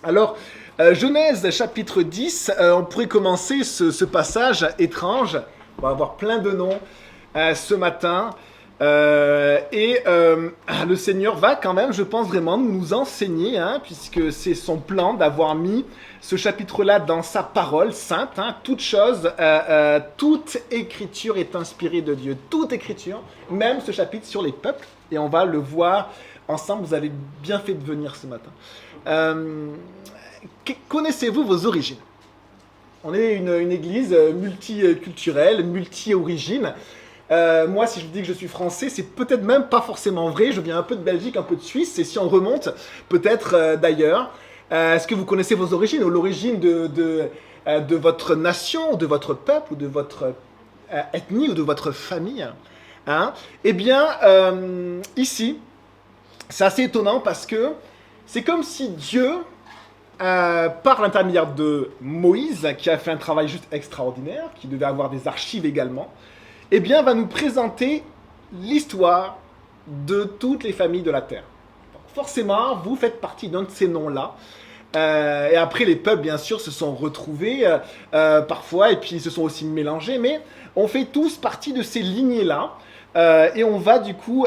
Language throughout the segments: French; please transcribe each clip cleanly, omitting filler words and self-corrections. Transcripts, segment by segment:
Alors, Genèse chapitre 10, on pourrait commencer ce passage étrange. On va avoir plein de noms ce matin. Le Seigneur va quand même, je pense vraiment, nous enseigner, hein, puisque c'est son plan d'avoir mis ce chapitre-là dans sa parole sainte. Hein, toute écriture est inspirée de Dieu. Toute écriture, même ce chapitre sur les peuples. Et on va le voir ensemble. Vous avez bien fait de venir ce matin. Connaissez-vous vos origines? On est une église multiculturelle, multi-origine. Moi, si je dis que je suis français, c'est peut-être même pas forcément vrai. Je viens un peu de Belgique, un peu de Suisse. Et si on remonte, peut-être d'ailleurs, est-ce que vous connaissez vos origines, ou l'origine de votre nation, de votre peuple, ou de votre ethnie, ou de votre famille, hein? Eh bien, ici, c'est assez étonnant parce que c'est comme si Dieu, par l'intermédiaire de Moïse, qui a fait un travail juste extraordinaire, qui devait avoir des archives également, eh bien, va nous présenter l'histoire de toutes les familles de la terre. Donc, forcément, vous faites partie d'un de ces noms-là. Et après, les peuples, bien sûr, se sont retrouvés parfois, et puis ils se sont aussi mélangés, mais on fait tous partie de ces lignées-là. Et on va du coup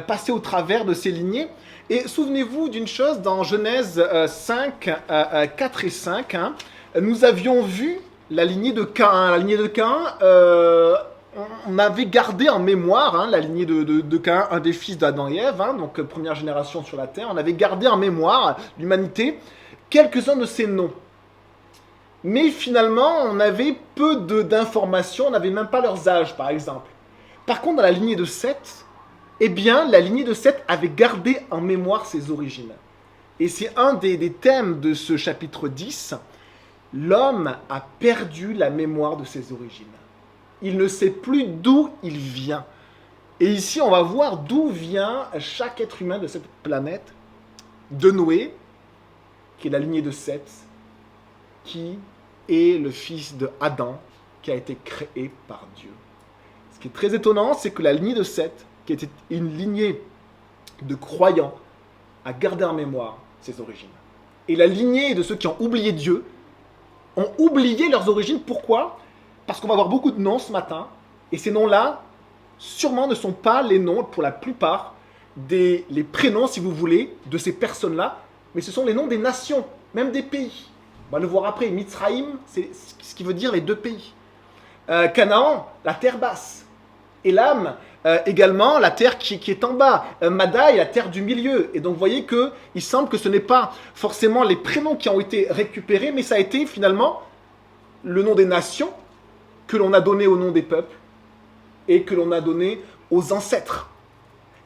passer au travers de ces lignées. Et souvenez-vous d'une chose, dans Genèse 5, 4 et 5, hein, nous avions vu la lignée de Caïn. La lignée de Caïn, on avait gardé en mémoire, hein, la lignée de Caïn, un des fils d'Adam et Ève, hein, donc première génération sur la terre. On avait gardé en mémoire l'humanité quelques-uns de ces noms. Mais finalement, on avait peu d'informations, on n'avait même pas leurs âges, par exemple. Par contre, dans la lignée de Seth, eh bien, la lignée de Seth avait gardé en mémoire ses origines. Et c'est un des thèmes de ce chapitre 10. L'homme a perdu la mémoire de ses origines. Il ne sait plus d'où il vient. Et ici, on va voir d'où vient chaque être humain de cette planète, de Noé, qui est la lignée de Seth, qui est le fils de Adam, qui a été créé par Dieu. Ce qui est très étonnant, c'est que la lignée de Seth, qui était une lignée de croyants, a gardé en mémoire ses origines. Et la lignée de ceux qui ont oublié Dieu ont oublié leurs origines. Pourquoi? Parce qu'on va avoir beaucoup de noms ce matin, et ces noms-là, sûrement ne sont pas les noms, pour la plupart, les prénoms, si vous voulez, de ces personnes-là, mais ce sont les noms des nations, même des pays. On va le voir après. Mitzraïm, c'est ce qui veut dire les deux pays. Canaan, la terre basse. Élam, également la terre qui est en bas. Madaï, la terre du milieu. Et donc vous voyez qu'il semble que ce n'est pas forcément les prénoms qui ont été récupérés, mais ça a été finalement le nom des nations que l'on a donné au nom des peuples et que l'on a donné aux ancêtres.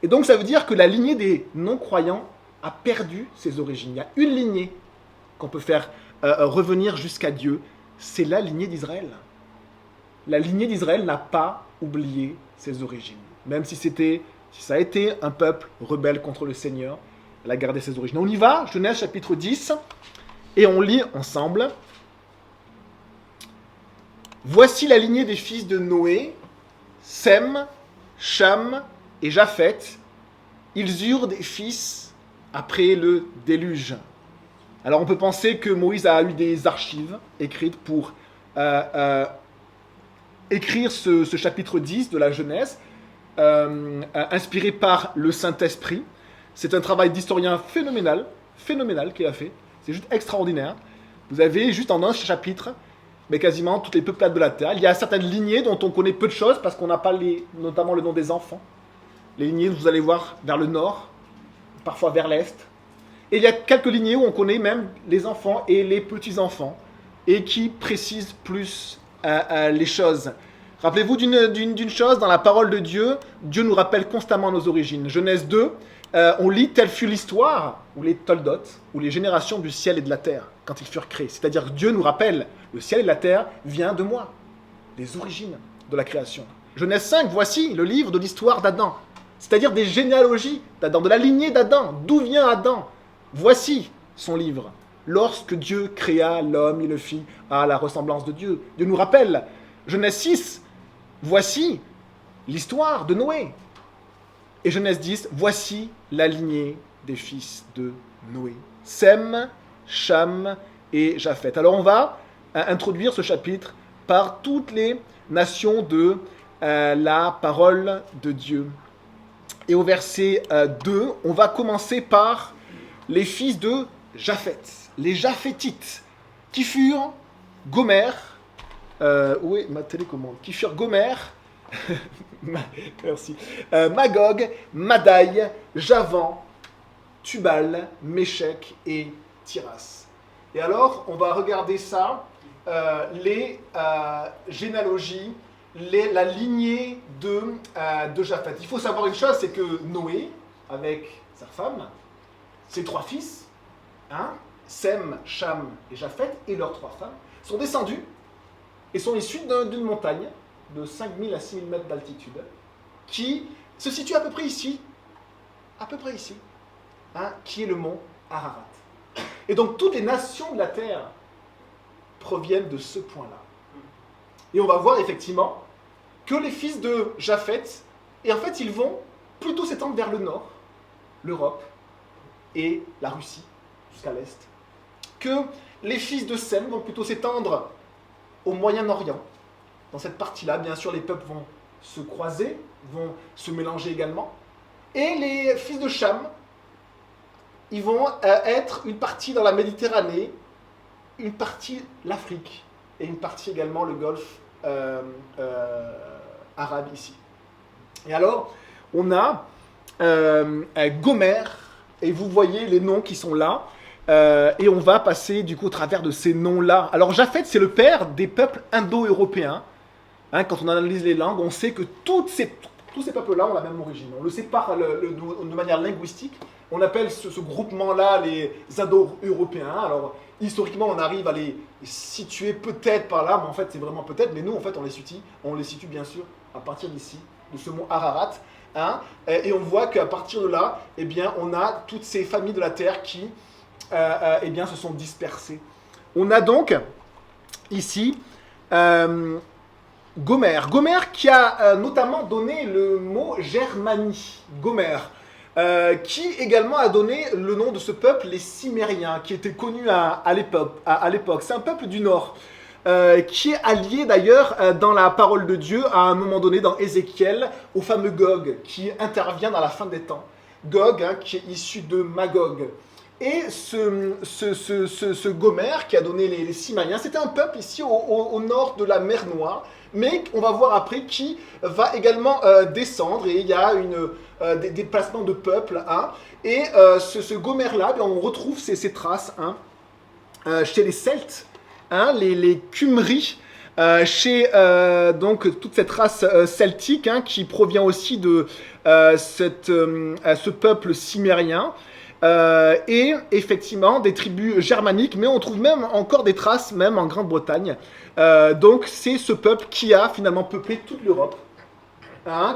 Et donc ça veut dire que la lignée des non-croyants a perdu ses origines. Il y a une lignée qu'on peut faire revenir jusqu'à Dieu, c'est la lignée d'Israël. La lignée d'Israël n'a pas oublié ses origines. Même si ça a été un peuple rebelle contre le Seigneur, elle a gardé ses origines. On y va, Genèse chapitre 10, et on lit ensemble. Voici la lignée des fils de Noé, Sem, Cham et Japheth. Ils eurent des fils après le déluge. Alors on peut penser que Moïse a eu des archives écrites pour écrire ce chapitre 10 de la Genèse, inspiré par le Saint-Esprit. C'est un travail d'historien phénoménal qu'il a fait. C'est juste extraordinaire. Vous avez juste en un chapitre, mais quasiment toutes les peuplades de la terre. Il y a certaines lignées dont on connaît peu de choses parce qu'on n'a pas notamment le nom des enfants. Les lignées, vous allez voir, vers le nord, parfois vers l'est. Et il y a quelques lignées où on connaît même les enfants et les petits-enfants, et qui précisent plus les choses. Rappelez-vous d'une chose, dans la parole de Dieu, Dieu nous rappelle constamment nos origines. Genèse 2, on lit « Telle fut l'histoire » ou les Toldot, ou les générations du ciel et de la terre, quand ils furent créés. C'est-à-dire que Dieu nous rappelle, le ciel et la terre vient de moi, des origines de la création. Genèse 5, voici le livre de l'histoire d'Adam, c'est-à-dire des généalogies d'Adam, de la lignée d'Adam. D'où vient Adam? Voici son livre. Lorsque Dieu créa l'homme, il le fit à la ressemblance de Dieu. Dieu nous rappelle. Genèse 6, voici l'histoire de Noé. Et Genèse 10, voici la lignée des fils de Noé. Sem, Cham et Japheth. Alors on va introduire ce chapitre par toutes les nations de la parole de Dieu. Et au verset 2, on va commencer par les fils de Japheth, les Japhétites, qui furent Gomer, où est ma télécommande? Qui furent Gomer, merci, Magog, Madaï, Javan, Tubal, Méchec et Tiras. Et alors, on va regarder ça, les généalogies, la lignée de Japheth. Il faut savoir une chose, c'est que Noé, avec sa femme, ses 3 fils, Sem, Cham et Japheth, et leurs 3 femmes, sont descendus et sont issus d'une montagne de 5000 à 6000 mètres d'altitude, qui se situe à peu près ici, qui est le mont Ararat. Et donc toutes les nations de la terre proviennent de ce point-là. Et on va voir effectivement que les fils de Japheth, et en fait ils vont plutôt s'étendre vers le nord, l'Europe et la Russie, jusqu'à l'est, que les fils de Sem vont plutôt s'étendre au Moyen-Orient. Dans cette partie-là, bien sûr, les peuples vont se croiser, vont se mélanger également. Et les fils de Cham, ils vont être une partie dans la Méditerranée, une partie l'Afrique, et une partie également le Golfe arabe ici. Et alors, on a Gomer, et vous voyez les noms qui sont là, et on va passer du coup au travers de ces noms-là. Alors Japheth, c'est le père des peuples indo-européens. Quand on analyse les langues, on sait que tous ces peuples-là ont la même origine. On le sépare de manière linguistique. On appelle ce groupement-là les indo-européens. Alors historiquement, on arrive à les situer peut-être par là, mais en fait c'est vraiment peut-être. Mais nous, en fait, on les situe bien sûr à partir d'ici, de ce mont Ararat. Et on voit qu'à partir de là, eh bien, on a toutes ces familles de la terre qui eh bien, se sont dispersées. On a donc ici Gomer qui a notamment donné le mot Germanie, Gomer, qui également a donné le nom de ce peuple, les Cimériens, qui était connu à l'époque. C'est un peuple du Nord, qui est allié d'ailleurs dans la parole de Dieu à un moment donné dans Ézéchiel au fameux Gog qui intervient dans la fin des temps. Gog qui est issu de Magog. Et ce Gomer qui a donné les Cimériens, c'était un peuple ici au nord de la mer Noire, mais on va voir après qui va également descendre, et il y a des déplacements de peuples. Et ce Gomer-là, on retrouve ces traces chez les Celtes, les Cumries, chez donc toute cette race celtique qui provient aussi de ce peuple cimérien. Et effectivement des tribus germaniques, mais on trouve même encore des traces même en Grande-Bretagne. Donc c'est ce peuple qui a finalement peuplé toute l'Europe,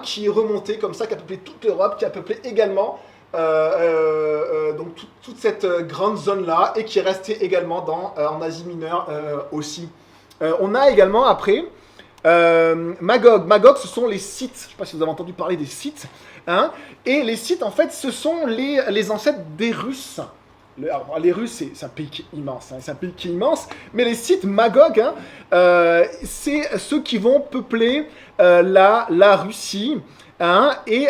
qui est remonté comme ça, qui a peuplé toute l'Europe, qui a peuplé également donc toute cette grande zone-là, et qui est resté également en Asie mineure aussi. On a également après Magog, ce sont les Scythes. Je ne sais pas si vous avez entendu parler des Scythes. Et les Scythes, en fait, ce sont les ancêtres des Russes. Alors, les Russes, c'est un pays qui est immense, mais les Scythes, Magog, c'est ceux qui vont peupler la Russie. Et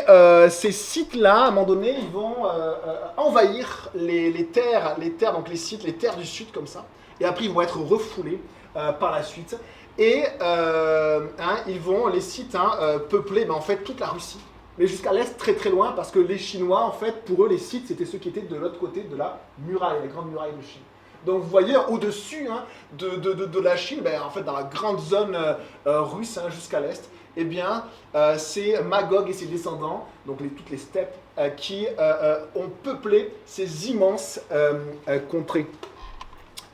ces Scythes-là, à un moment donné, ils vont envahir les terres, donc les Scythes, les terres du sud, comme ça. Et après, ils vont être refoulés par la suite. Et ils vont, les Scythes, peupler en fait toute la Russie, mais jusqu'à l'est, très très loin, parce que les Chinois, en fait, pour eux, les Scythes, c'était ceux qui étaient de l'autre côté de la muraille, la grande muraille de Chine. Donc vous voyez, au-dessus de la Chine, en fait, dans la grande zone russe, jusqu'à l'est, eh bien, c'est Magog et ses descendants, donc toutes les steppes, qui ont peuplé ces immenses contrées.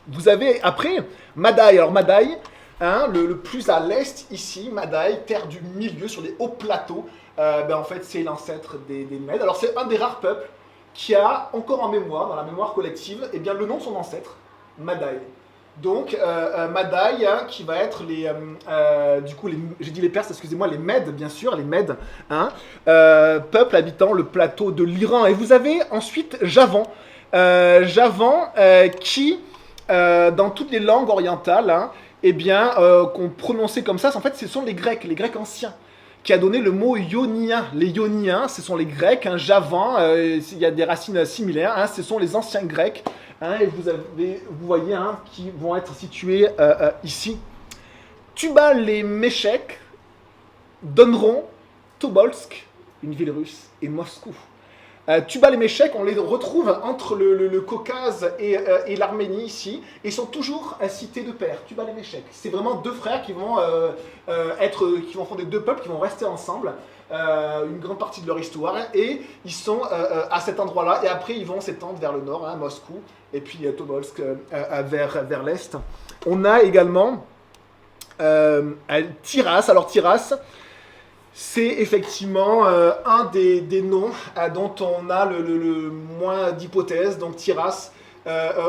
Vous avez après Madaï. Alors Madaï, le plus à l'est ici, Madaï, terre du milieu, sur des hauts plateaux, en fait c'est l'ancêtre des Mèdes. Alors c'est un des rares peuples qui a encore en mémoire, dans la mémoire collective, eh bien, le nom de son ancêtre, Madaï. Donc Madaï, qui va être du coup, j'ai dit les Perses, excusez-moi, les Mèdes, bien sûr, les Mèdes, peuple habitant le plateau de l'Iran. Et vous avez ensuite Javan, Javan, qui, dans toutes les langues orientales, hein, eh bien, qu'on prononçait comme ça, en fait, ce sont les Grecs anciens, qui a donné le mot ionien. Les ioniens, ce sont les Grecs, hein, Javan, il y a des racines similaires, hein, ce sont les anciens Grecs, hein, et vous voyez, hein, qui vont être situés ici. Tubal et Méchec donneront Tobolsk, une ville russe, et Moscou. Tubal et Méchec, on les retrouve entre le Caucase et l'Arménie ici, et sont toujours cités de pair, Tubal et Méchec. C'est vraiment deux frères qui vont fonder deux peuples qui vont rester ensemble une grande partie de leur histoire, et ils sont à cet endroit-là, et après ils vont s'étendre vers le nord, hein, Moscou, et puis Tobolsk vers l'est. On a également Tiras. Alors Tiras, c'est effectivement un des noms dont on a le moins d'hypothèses. Donc Tiras,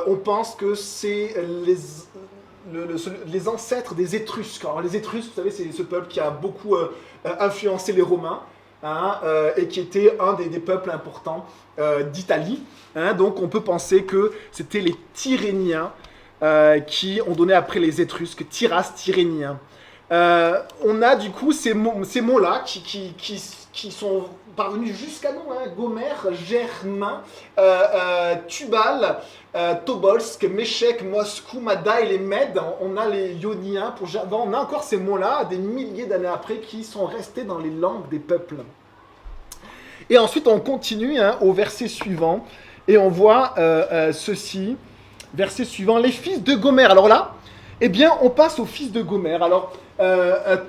on pense que c'est les ancêtres des Étrusques. Alors les Étrusques, vous savez, c'est ce peuple qui a beaucoup influencé les Romains, hein, et qui était un des peuples importants d'Italie. Hein. Donc on peut penser que c'était les Tyréniens qui ont donné après les Étrusques, Tiras, Tyréniens. On a du coup ces mots-là qui sont parvenus jusqu'à nous, hein, Gomère, Germain, Tubal, Tobolsk, Méchec, Moscou, Mada et les Mèdes. On a les Ioniens pour Javan. On a encore ces mots-là, des milliers d'années après, qui sont restés dans les langues des peuples. Et ensuite, on continue, hein, au verset suivant, et on voit ceci. Verset suivant, les fils de Gomère. Alors là, eh bien, on passe aux fils de Gomère. Alors,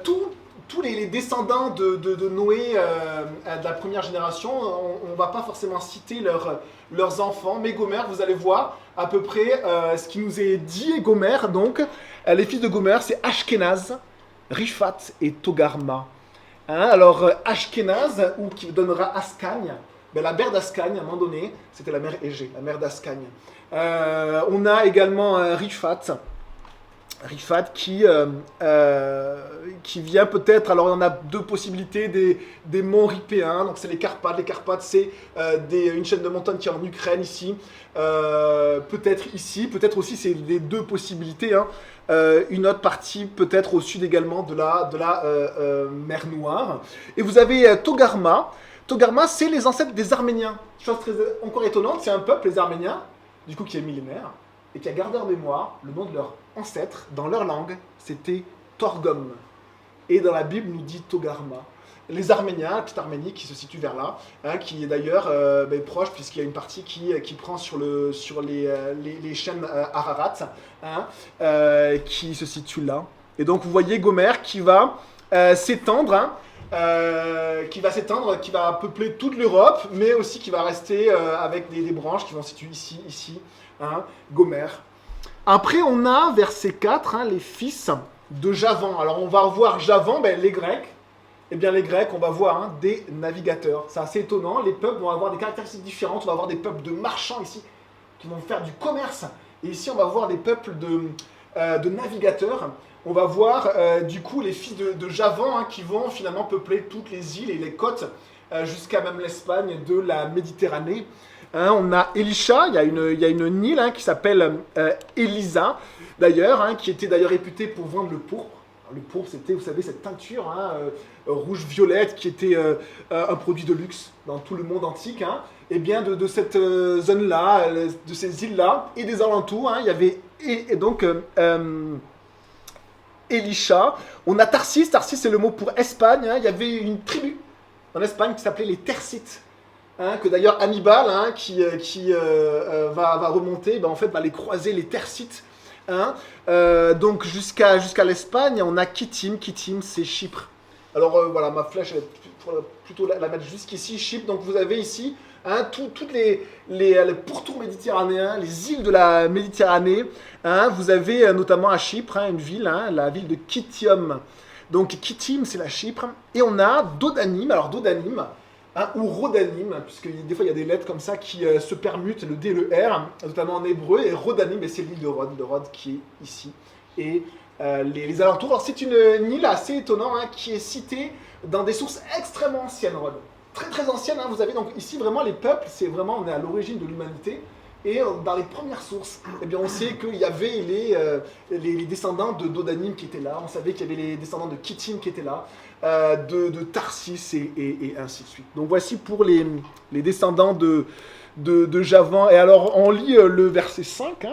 tous les descendants de Noé, de la première génération, on ne va pas forcément citer leurs enfants, mais Gomère, vous allez voir à peu près ce qui nous est dit. Gomère, donc, les fils de Gomère, c'est Ashkenaz, Riphat et Togarma. Hein, alors, Ashkenaz, ou qui donnera Ascagne, ben, la mère d'Ascagne, à un moment donné, c'était la mère Égée, la mère d'Ascagne. On a également Riphat qui vient peut-être, alors il y en a deux possibilités, des monts ripéens, donc c'est les Carpates. Les Carpates, c'est une chaîne de montagnes qui est en Ukraine ici, peut-être ici, peut-être aussi c'est les deux possibilités, hein. Une autre partie peut-être au sud également de la mer Noire. Et vous avez Togarma. Togarma, c'est les ancêtres des Arméniens. Chose très encore étonnante, c'est un peuple, les Arméniens, du coup qui est millénaire, et qui a gardé en mémoire le nom de leur ancêtre, dans leur langue, c'était Torgom. Et dans la Bible, nous dit Togarma. Les Arméniens, la petite Arménie qui se situe vers là, hein, qui est d'ailleurs proche, puisqu'il y a une partie qui prend sur les chaînes Ararat, hein, qui se situe là. Et donc vous voyez Gomère qui va s'étendre, hein, qui va peupler toute l'Europe, mais aussi qui va rester avec des branches qui vont se situer ici, hein, Gomère. Après, on a, verset 4, hein, les fils de Javan. Alors, on va revoir Javan, ben, les Grecs. Eh bien, les Grecs, on va voir, hein, des navigateurs. C'est assez étonnant. Les peuples vont avoir des caractéristiques différentes. On va avoir des peuples de marchands ici, qui vont faire du commerce. Et ici, on va voir des peuples de navigateurs. On va voir, du coup, les fils de Javan, hein, qui vont finalement peupler toutes les îles et les côtes, jusqu'à même l'Espagne de la Méditerranée. Hein, on a Elisha, il y a une Nile, hein, qui s'appelle Elisa, d'ailleurs, hein, qui était d'ailleurs réputée pour vendre le pourpre. Alors, le pourpre, c'était, vous savez, cette teinture, hein, rouge-violette, qui était un produit de luxe dans tout le monde antique. Hein. Et bien de cette zone-là, de ces îles-là, et des alentours, hein, il y avait donc Elisha. On a Tarsis, Tarsis c'est le mot pour Espagne, hein. Il y avait une tribu en Espagne qui s'appelait les Tercites. Hein, que d'ailleurs Hannibal, hein, qui va remonter, ben, en fait va les croiser, les Tercites, hein, donc jusqu'à l'Espagne. On a Kittim, c'est Chypre. Alors voilà, ma flèche elle va plutôt la mettre jusqu'ici, Chypre. Donc vous avez ici, hein, toutes les pourtours méditerranéens, les îles de la Méditerranée, hein. Vous avez notamment à Chypre, hein, une ville, hein, la ville de Kitium. Donc Kittim, c'est la Chypre. Et on a Dodanim, alors Dodanim, hein, ou Rodanim, puisque des fois il y a des lettres comme ça qui se permutent, le D et le R, notamment en hébreu, et Rodanim, et c'est l'île de Rhodes qui est ici, et les alentours. Alors c'est une île assez étonnante, hein, qui est citée dans des sources extrêmement anciennes, Rhodes. Très très anciennes, hein. Vous avez donc ici vraiment les peuples, c'est vraiment, on est à l'origine de l'humanité, Et dans les premières sources, eh bien, on sait qu'il y avait les descendants de Dodanim qui étaient là, on savait qu'il y avait les descendants de Kittim qui étaient là, de Tarsis et ainsi de suite. Donc voici pour les descendants de Javan. Et alors on lit le verset 5.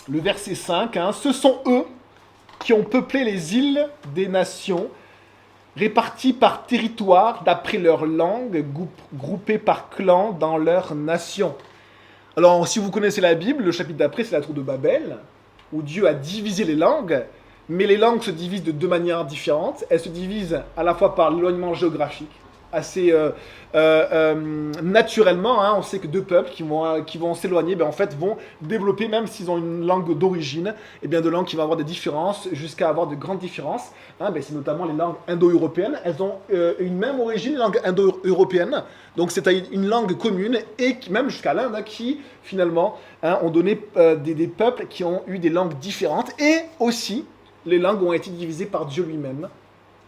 Le verset 5, ce sont eux qui ont peuplé les îles des nations, répartis par territoire, d'après leur langue, groupés par clan dans leur nation. Alors, si vous connaissez la Bible, le chapitre d'après, c'est la tour de Babel, où Dieu a divisé les langues, mais les langues se divisent de deux manières différentes. Elles se divisent à la fois par l'éloignement géographique, assez naturellement. On sait que deux peuples qui vont s'éloigner, en fait, vont développer, même s'ils ont une langue d'origine, deux langues qui vont avoir des différences, jusqu'à avoir de grandes différences. C'est notamment les langues indo-européennes. Elles ont une même origine, les langues indo-européennes. Donc c'est une langue commune, et même jusqu'à l'Inde, qui finalement ont donné des peuples qui ont eu des langues différentes. Et aussi, les langues ont été divisées par Dieu lui-même,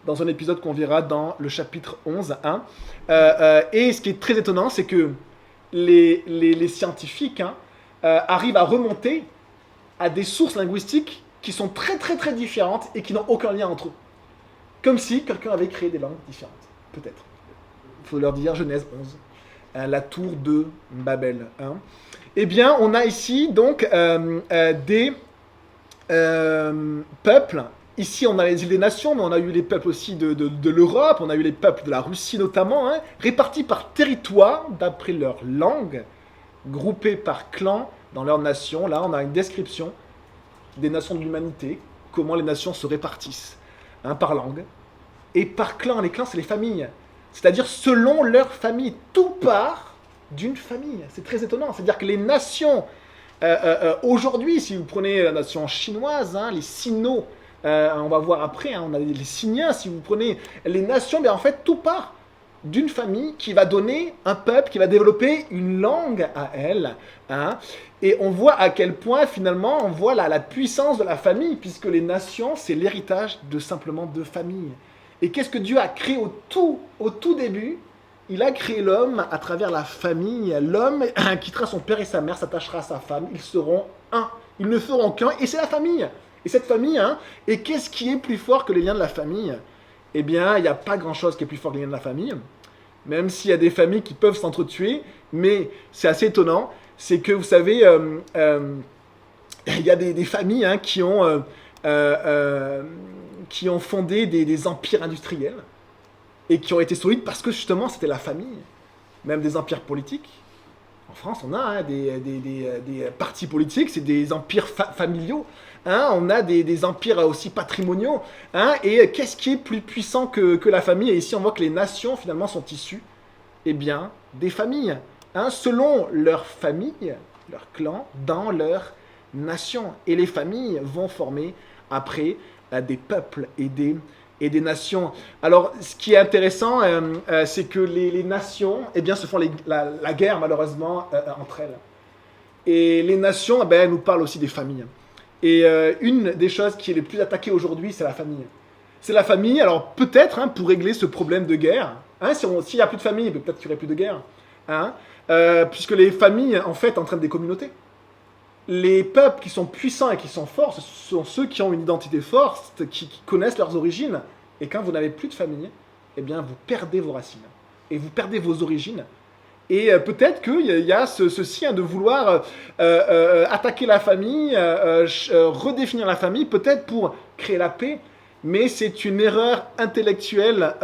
dans un épisode qu'on verra dans le chapitre 11. Et ce qui est très étonnant, c'est que les scientifiques arrivent à remonter à des sources linguistiques qui sont très très très différentes et qui n'ont aucun lien entre eux. Comme si quelqu'un avait créé des langues différentes, peut-être. Il faut leur dire Genèse 11, la tour de Babel. Eh bien, on a ici donc des peuples. Ici, on a les îles des nations, mais on a eu les peuples aussi de l'Europe, on a eu les peuples de la Russie notamment, répartis par territoire, d'après leur langue, groupés par clan dans leur nation. Là, on a une description des nations de l'humanité, comment les nations se répartissent, par langue, et par clan. Les clans, c'est les familles, c'est-à-dire selon leur famille. Tout part d'une famille. C'est très étonnant. C'est-à-dire que les nations, aujourd'hui, si vous prenez la nation chinoise, les Sino, on va voir après, on a les Signiens, si vous prenez les nations, en fait, tout part d'une famille qui va donner un peuple, qui va développer une langue à elle. Et on voit à quel point, finalement, on voit la puissance de la famille, puisque les nations, c'est l'héritage de simplement deux familles. Et qu'est-ce que Dieu a créé au tout début? Il a créé l'homme à travers la famille. L'homme quittera son père et sa mère, s'attachera à sa femme. Ils seront un. Ils ne feront qu'un. Et c'est la famille. Et cette famille, et qu'est-ce qui est plus fort que les liens de la famille? Eh bien, il n'y a pas grand-chose qui est plus fort que les liens de la famille. Même s'il y a des familles qui peuvent s'entretuer. Mais c'est assez étonnant. C'est que, vous savez, il y a des familles qui ont fondé des empires industriels et qui ont été solides parce que justement c'était la famille. Même des empires politiques. En France, on a des partis politiques, c'est des empires familiaux. On a des empires aussi patrimoniaux. Et qu'est-ce qui est plus puissant que la famille? Et ici, on voit que les nations, finalement, sont issues des familles. Selon leur famille, leur clan, dans leur nation. Et les familles vont former, après, des peuples et des nations. Alors, ce qui est intéressant, c'est que les nations, se font la guerre, malheureusement, entre elles. Et les nations, elles nous parlent aussi des familles. Et une des choses qui est les plus attaquées aujourd'hui, c'est la famille. C'est la famille, alors peut-être, pour régler ce problème de guerre, s'il n'y a plus de famille, peut-être qu'il n'y aurait plus de guerre. Puisque les familles, en fait, entraînent des communautés. Les peuples qui sont puissants et qui sont forts, ce sont ceux qui ont une identité forte, qui connaissent leurs origines. Et quand vous n'avez plus de famille, vous perdez vos racines. Et vous perdez vos origines. Et peut-être qu'il y a ceci de vouloir attaquer la famille, redéfinir la famille, peut-être pour créer la paix. Mais c'est une erreur intellectuelle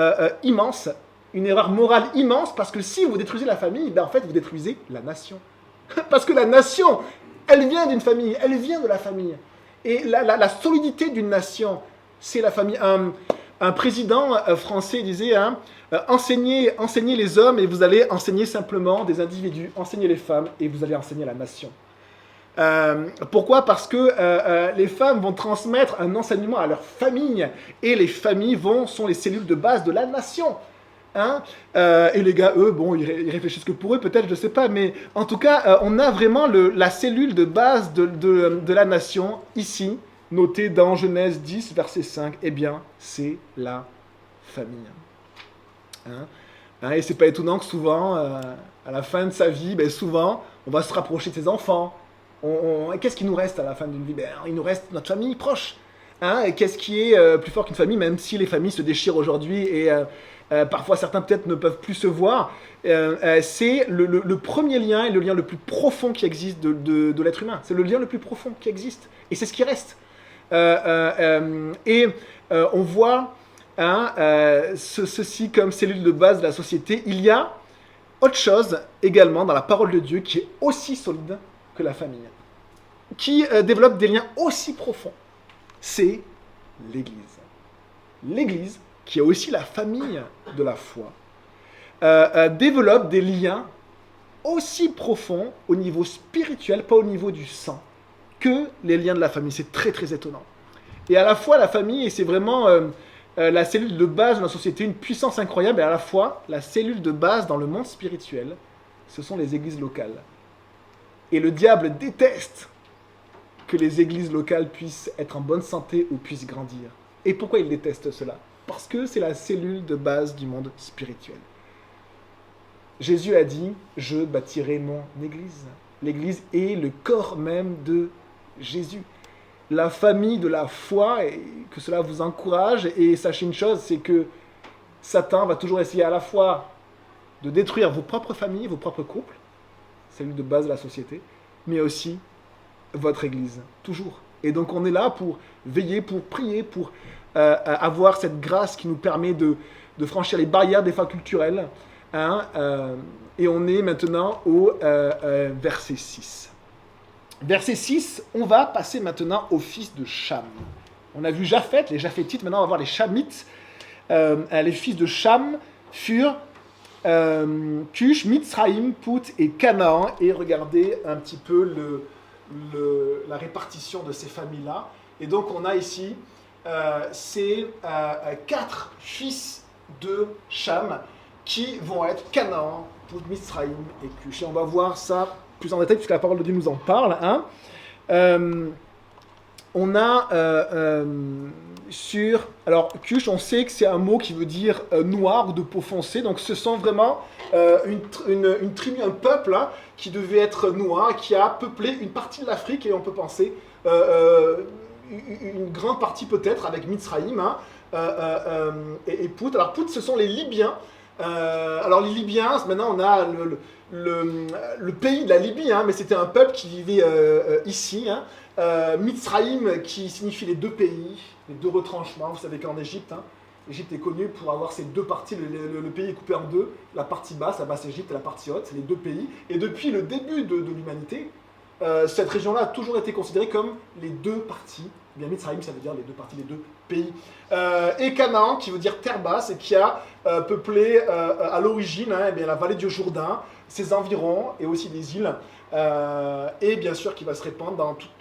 immense, une erreur morale immense, parce que si vous détruisez la famille, en fait, vous détruisez la nation. Parce que la nation, elle vient d'une famille, elle vient de la famille. Et la solidité d'une nation, c'est la famille. Un président français disait enseignez les hommes et vous allez enseigner simplement des individus. Enseignez les femmes et vous allez enseigner la nation. Pourquoi? Parce que les femmes vont transmettre un enseignement à leur famille. Et les familles sont les cellules de base de la nation. Et les gars, eux, ils réfléchissent que pour eux, peut-être, je ne sais pas, mais en tout cas, on a vraiment la cellule de base de la nation, ici, notée dans Genèse 10, verset 5, c'est la famille. Et c'est pas étonnant que souvent, à la fin de sa vie, souvent, on va se rapprocher de ses enfants. Qu'est-ce qui nous reste à la fin d'une vie? Ben, il nous reste notre famille proche. Hein, et qu'est-ce qui est plus fort qu'une famille, même si les familles se déchirent aujourd'hui et parfois certains peut-être ne peuvent plus se voir. C'est le premier lien et le lien le plus profond qui existe de l'être humain. C'est le lien le plus profond qui existe. Et c'est ce qui reste. On voit ceci comme cellule de base de la société. Il y a autre chose également dans la parole de Dieu qui est aussi solide que la famille, qui développe des liens aussi profonds. C'est l'Église. L'Église, qui est aussi la famille de la foi, développe des liens aussi profonds au niveau spirituel, pas au niveau du sang, que les liens de la famille. C'est très très étonnant. Et à la fois la famille, et c'est vraiment la cellule de base de la société, une puissance incroyable, et à la fois la cellule de base dans le monde spirituel, ce sont les églises locales. Et le diable déteste que les églises locales puissent être en bonne santé ou puissent grandir. Et pourquoi il déteste cela? Parce que c'est la cellule de base du monde spirituel. Jésus a dit, je bâtirai mon église. L'église est le corps même de Jésus. La famille de la foi, et que cela vous encourage, et sachez une chose, c'est que Satan va toujours essayer à la fois de détruire vos propres familles, vos propres couples, cellule de base de la société, mais aussi votre église, toujours. Et donc on est là pour veiller, pour prier, pour avoir cette grâce qui nous permet de franchir les barrières des fois culturelles. Et on est maintenant au verset 6. Verset 6, on va passer maintenant aux fils de Cham. On a vu Japheth, les Japhétites, maintenant on va voir les Chamites. Les fils de Cham furent Cush, Mitzraïm, Pout et Canaan. Et regardez un petit peu la répartition de ces familles-là. Et donc on a ici ces 4 fils de Cham qui vont être Canaan, Pout, Mitzraïm et Cush. Et on va voir ça plus en détail puisque la parole de Dieu nous en parle. On a alors Cush, on sait que c'est un mot qui veut dire noir ou de peau foncée, donc ce sont vraiment une tribu, un peuple qui devait être noir, qui a peuplé une partie de l'Afrique, et on peut penser une grande partie peut-être avec Mitzraïm et Pout. Alors Pout, ce sont les Libyens. Alors les Libyens, maintenant on a le pays de la Libye, mais c'était un peuple qui vivait ici. Mitzraïm, qui signifie les deux pays, les deux retranchements. Vous savez qu'en Égypte, l'Égypte est connue pour avoir ces deux parties. Le pays est coupé en deux, la partie basse, la basse Égypte, et la partie haute, c'est les deux pays. Et depuis le début de l'humanité, cette région-là a toujours été considérée comme les deux parties. Eh bien, Mitzraïm, ça veut dire les deux parties, les deux pays. Et Canaan, qui veut dire terre basse, et qui a peuplé à l'origine eh bien, la vallée du Jourdain, ses environs, et aussi des îles. Et bien sûr qui va se répandre dans toute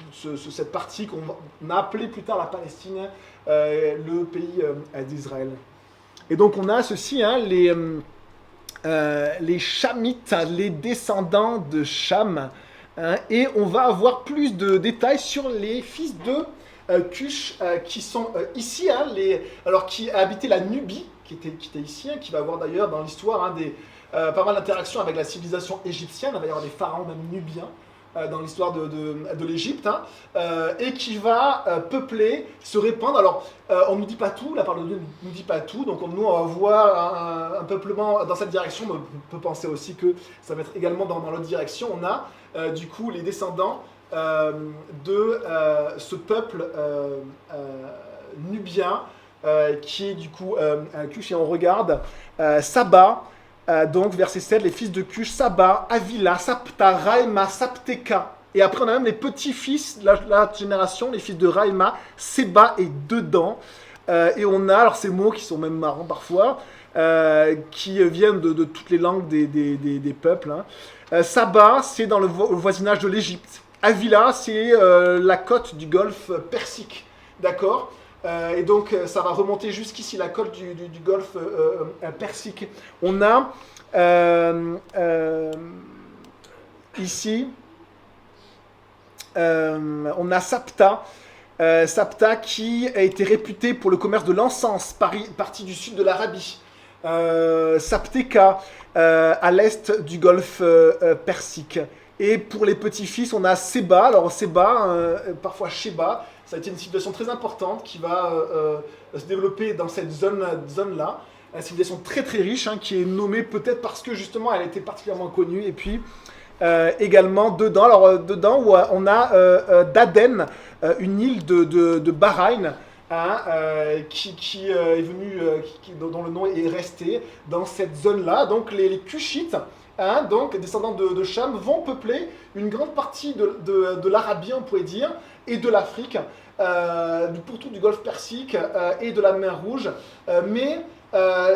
cette partie qu'on a appelée plus tard la Palestine, le pays d'Israël. Et donc on a ceci, les Chamites, les descendants de Cham, et on va avoir plus de détails sur les fils de Cush qui sont ici, alors qui habitaient la Nubie, qui était ici, qui va avoir d'ailleurs dans l'histoire pas mal d'interactions avec la civilisation égyptienne. Il va y avoir des pharaons même nubiens dans l'histoire de l'Égypte, et qui va peupler, se répandre. Alors, on ne nous dit pas tout, la parole de Dieu ne nous dit pas tout, donc nous on va voir un peuplement dans cette direction, mais on peut penser aussi que ça va être également dans l'autre direction. On a du coup les descendants de ce peuple nubien, qui est du coup Cush, et on regarde Saba. Donc, verset 7, les fils de Cush, Saba, Avila, Sapta, Raïma, Sapteka. Et après, on a même les petits-fils, la génération, les fils de Raïma, Seba et Dedan. Et on a, alors ces mots qui sont même marrants parfois, qui viennent de toutes les langues des peuples. Saba, c'est dans le voisinage de l'Égypte. Avila, c'est la côte du golfe Persique. D'accord ? Et donc ça va remonter jusqu'ici, la côte du golfe Persique. On a ici, on a Sapta. Sapta qui a été réputé pour le commerce de l'encens, partie du sud de l'Arabie. Sapteka, à l'est du golfe Persique. Et pour les petits-fils, on a Séba. Alors Séba, parfois Sheba, ça a été une civilisation très importante qui va se développer dans cette zone-là. Une civilisation très très riche, hein, qui est nommée peut-être parce que justement elle était particulièrement connue. Et puis également dedans où on a d'Aden, une île de Bahreïn, hein, qui est venue, dont le nom est resté dans cette zone-là. Donc les Cushites, hein, donc descendants de Cham, vont peupler une grande partie de l'Arabie, on pourrait dire, et de l'Afrique, pourtout du Golfe Persique et de la mer Rouge. Mais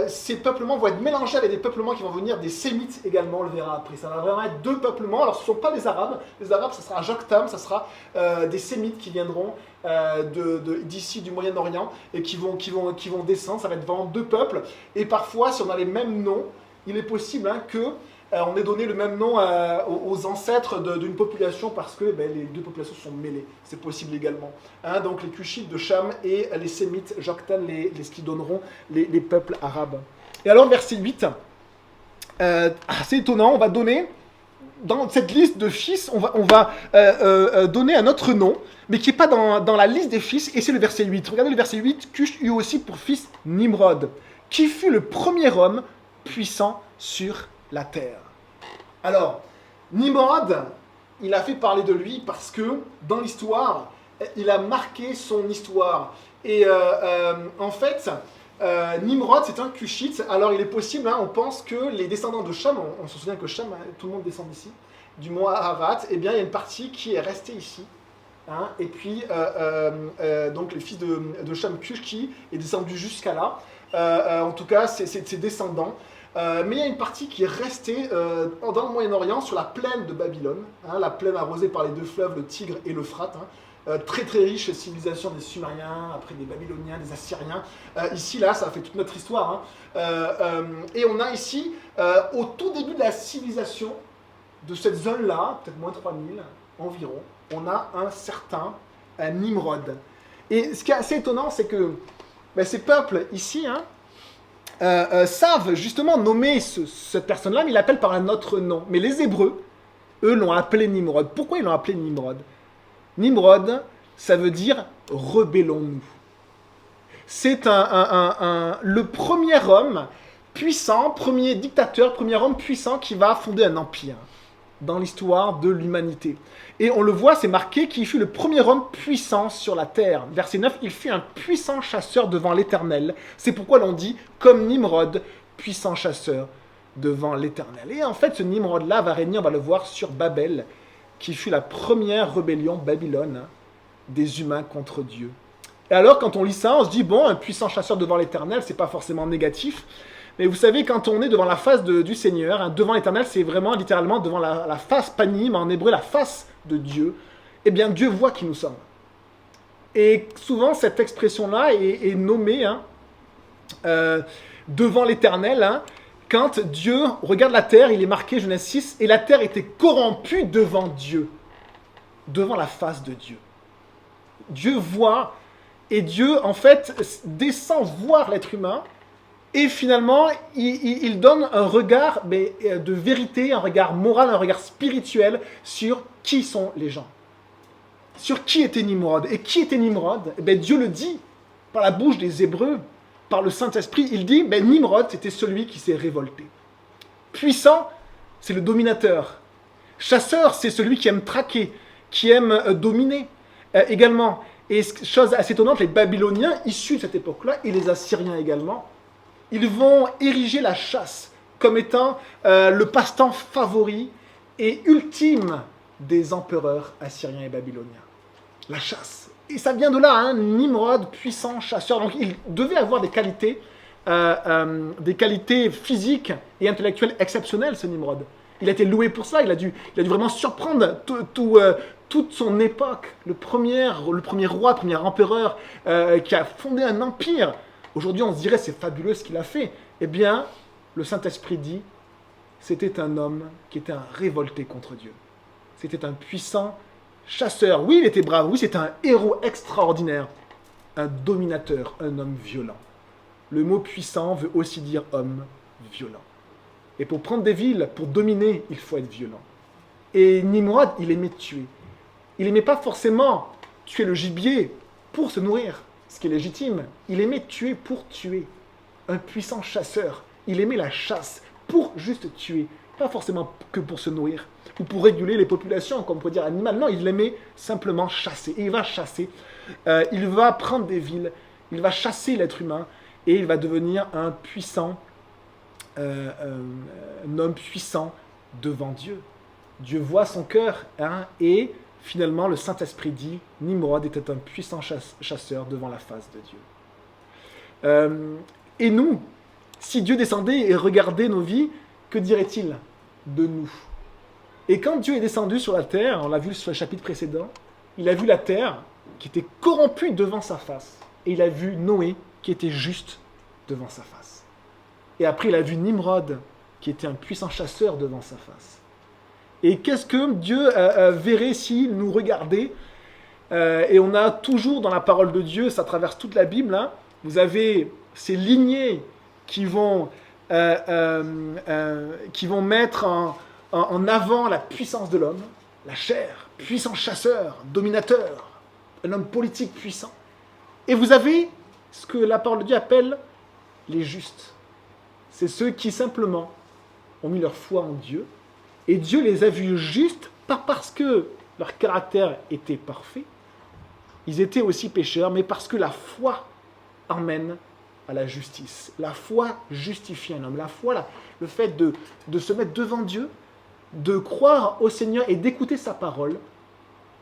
ces peuplements vont être mélangés avec des peuplements qui vont venir des Sémites également, on le verra après. Ça va vraiment être deux peuplements. Alors ce ne sont pas les Arabes. Les Arabes, ça sera Joktam, ça sera des Sémites qui viendront d'ici du Moyen-Orient et qui vont descendre. Ça va être vraiment deux peuples. Et parfois, si on a les mêmes noms, il est possible, hein, que on ait donné le même nom aux ancêtres d'une population parce que les deux populations sont mêlées. C'est possible également. Hein, donc les Cushites de Cham et les Sémites, Joktan, ce qui donneront les peuples arabes. Et alors, verset 8, c'est étonnant, on va donner, dans cette liste de fils, on va donner un autre nom, mais qui n'est pas dans la liste des fils, et c'est le verset 8. Regardez le verset 8, Cush eut aussi pour fils Nimrod, qui fut le premier homme puissant sur la terre. Alors, Nimrod, il a fait parler de lui parce que dans l'histoire, il a marqué son histoire. Et en fait, Nimrod, c'est un Cushite. Alors, il est possible, hein, on pense que les descendants de Cham, on se souvient que Cham, hein, tout le monde descend d'ici, du mont Ararat, eh bien, il y a une partie qui est restée ici. Hein, et puis, donc, le fils de Cham, Cush, qui est descendu jusqu'à là. En tout cas, c'est ses descendants. Mais il y a une partie qui est restée dans le Moyen-Orient, sur la plaine de Babylone, hein, la plaine arrosée par les deux fleuves, le Tigre et l'Euphrate. Hein, très très riche civilisation des Sumériens, après des Babyloniens, des Assyriens. Ici, là, ça fait toute notre histoire. Hein. Et on a ici, au tout début de la civilisation, de cette zone-là, peut-être moins 3000 environ, on a un certain Nimrod. Et ce qui est assez étonnant, c'est que ces peuples ici, hein, savent justement nommer cette personne-là, mais ils l'appellent par un autre nom. Mais les Hébreux, eux, l'ont appelé Nimrod. Pourquoi ils l'ont appelé Nimrod ? Nimrod, ça veut dire « rebellons-nous ». C'est le premier homme puissant, premier dictateur, premier homme puissant qui va fonder un empire dans l'histoire de l'humanité. Et on le voit, c'est marqué qu'il fut le premier homme puissant sur la terre. Verset 9, il fut un puissant chasseur devant l'Éternel. C'est pourquoi l'on dit, comme Nimrod, puissant chasseur devant l'Éternel. Et en fait, ce Nimrod-là va régner, on va le voir, sur Babel, qui fut la première rébellion, Babylone, des humains contre Dieu. Et alors, quand on lit ça, on se dit, bon, un puissant chasseur devant l'Éternel, c'est pas forcément négatif. Mais vous savez, quand on est devant la face du Seigneur, hein, devant l'Éternel, c'est vraiment littéralement devant la face panim, en hébreu, la face de Dieu. Eh bien, Dieu voit qui nous sommes. Et souvent, cette expression-là est nommée hein, devant l'Éternel. Hein, quand Dieu regarde la terre, il est marqué, Genèse 6, et la terre était corrompue devant Dieu, devant la face de Dieu. Dieu voit, et Dieu, en fait, descend voir l'être humain. Et finalement, il donne un regard de vérité, un regard moral, un regard spirituel sur qui sont les gens. Sur qui était Nimrod. Et qui était Nimrod ? Dieu le dit par la bouche des Hébreux, par le Saint-Esprit. Il dit, Nimrod, c'était celui qui s'est révolté. Puissant, c'est le dominateur. Chasseur, c'est celui qui aime traquer, qui aime dominer également. Et chose assez étonnante, les Babyloniens, issus de cette époque-là, et les Assyriens également, ils vont ériger la chasse comme étant le passe-temps favori et ultime des empereurs assyriens et babyloniens. La chasse. Et ça vient de là, hein, Nimrod, puissant chasseur. Donc il devait avoir des qualités physiques et intellectuelles exceptionnelles, ce Nimrod. Il a été loué pour ça, il a dû vraiment surprendre toute son époque. Le premier roi, le premier empereur qui a fondé un empire. Aujourd'hui, on se dirait, c'est fabuleux ce qu'il a fait. Eh bien, le Saint-Esprit dit, c'était un homme qui était un révolté contre Dieu. C'était un puissant chasseur. Oui, il était brave. Oui, c'était un héros extraordinaire. Un dominateur, un homme violent. Le mot puissant veut aussi dire homme violent. Et pour prendre des villes, pour dominer, il faut être violent. Et Nimrod, il aimait tuer. Il n'aimait pas forcément tuer le gibier pour se nourrir, ce qui est légitime. Il aimait tuer pour tuer. Un puissant chasseur. Il aimait la chasse pour juste tuer. Pas forcément que pour se nourrir ou pour réguler les populations, comme on pourrait dire animal. Non, il aimait simplement chasser. Et il va chasser. Il va prendre des villes. Il va chasser l'être humain. Et il va devenir un homme puissant devant Dieu. Dieu voit son cœur, hein, et finalement le Saint-Esprit dit Nimrod était un puissant chasseur devant la face de Dieu. Et nous, si Dieu descendait et regardait nos vies, que dirait-il de nous? Et quand Dieu est descendu sur la terre, on l'a vu sur le chapitre précédent, il a vu la terre qui était corrompue devant sa face. Et il a vu Noé qui était juste devant sa face. Et après, il a vu Nimrod qui était un puissant chasseur devant sa face. Et qu'est-ce que Dieu verrait s'il nous regardait? Et on a toujours dans la parole de Dieu, ça traverse toute la Bible, hein, vous avez ces lignées qui vont mettre en avant la puissance de l'homme, la chair, puissant chasseur, dominateur, un homme politique puissant. Et vous avez ce que la parole de Dieu appelle les justes. C'est ceux qui simplement ont mis leur foi en Dieu. Et Dieu les a vus justes, pas parce que leur caractère était parfait, ils étaient aussi pécheurs, mais parce que la foi emmène à la justice. La foi justifie un homme. La foi, le fait de se mettre devant Dieu, de croire au Seigneur et d'écouter sa parole,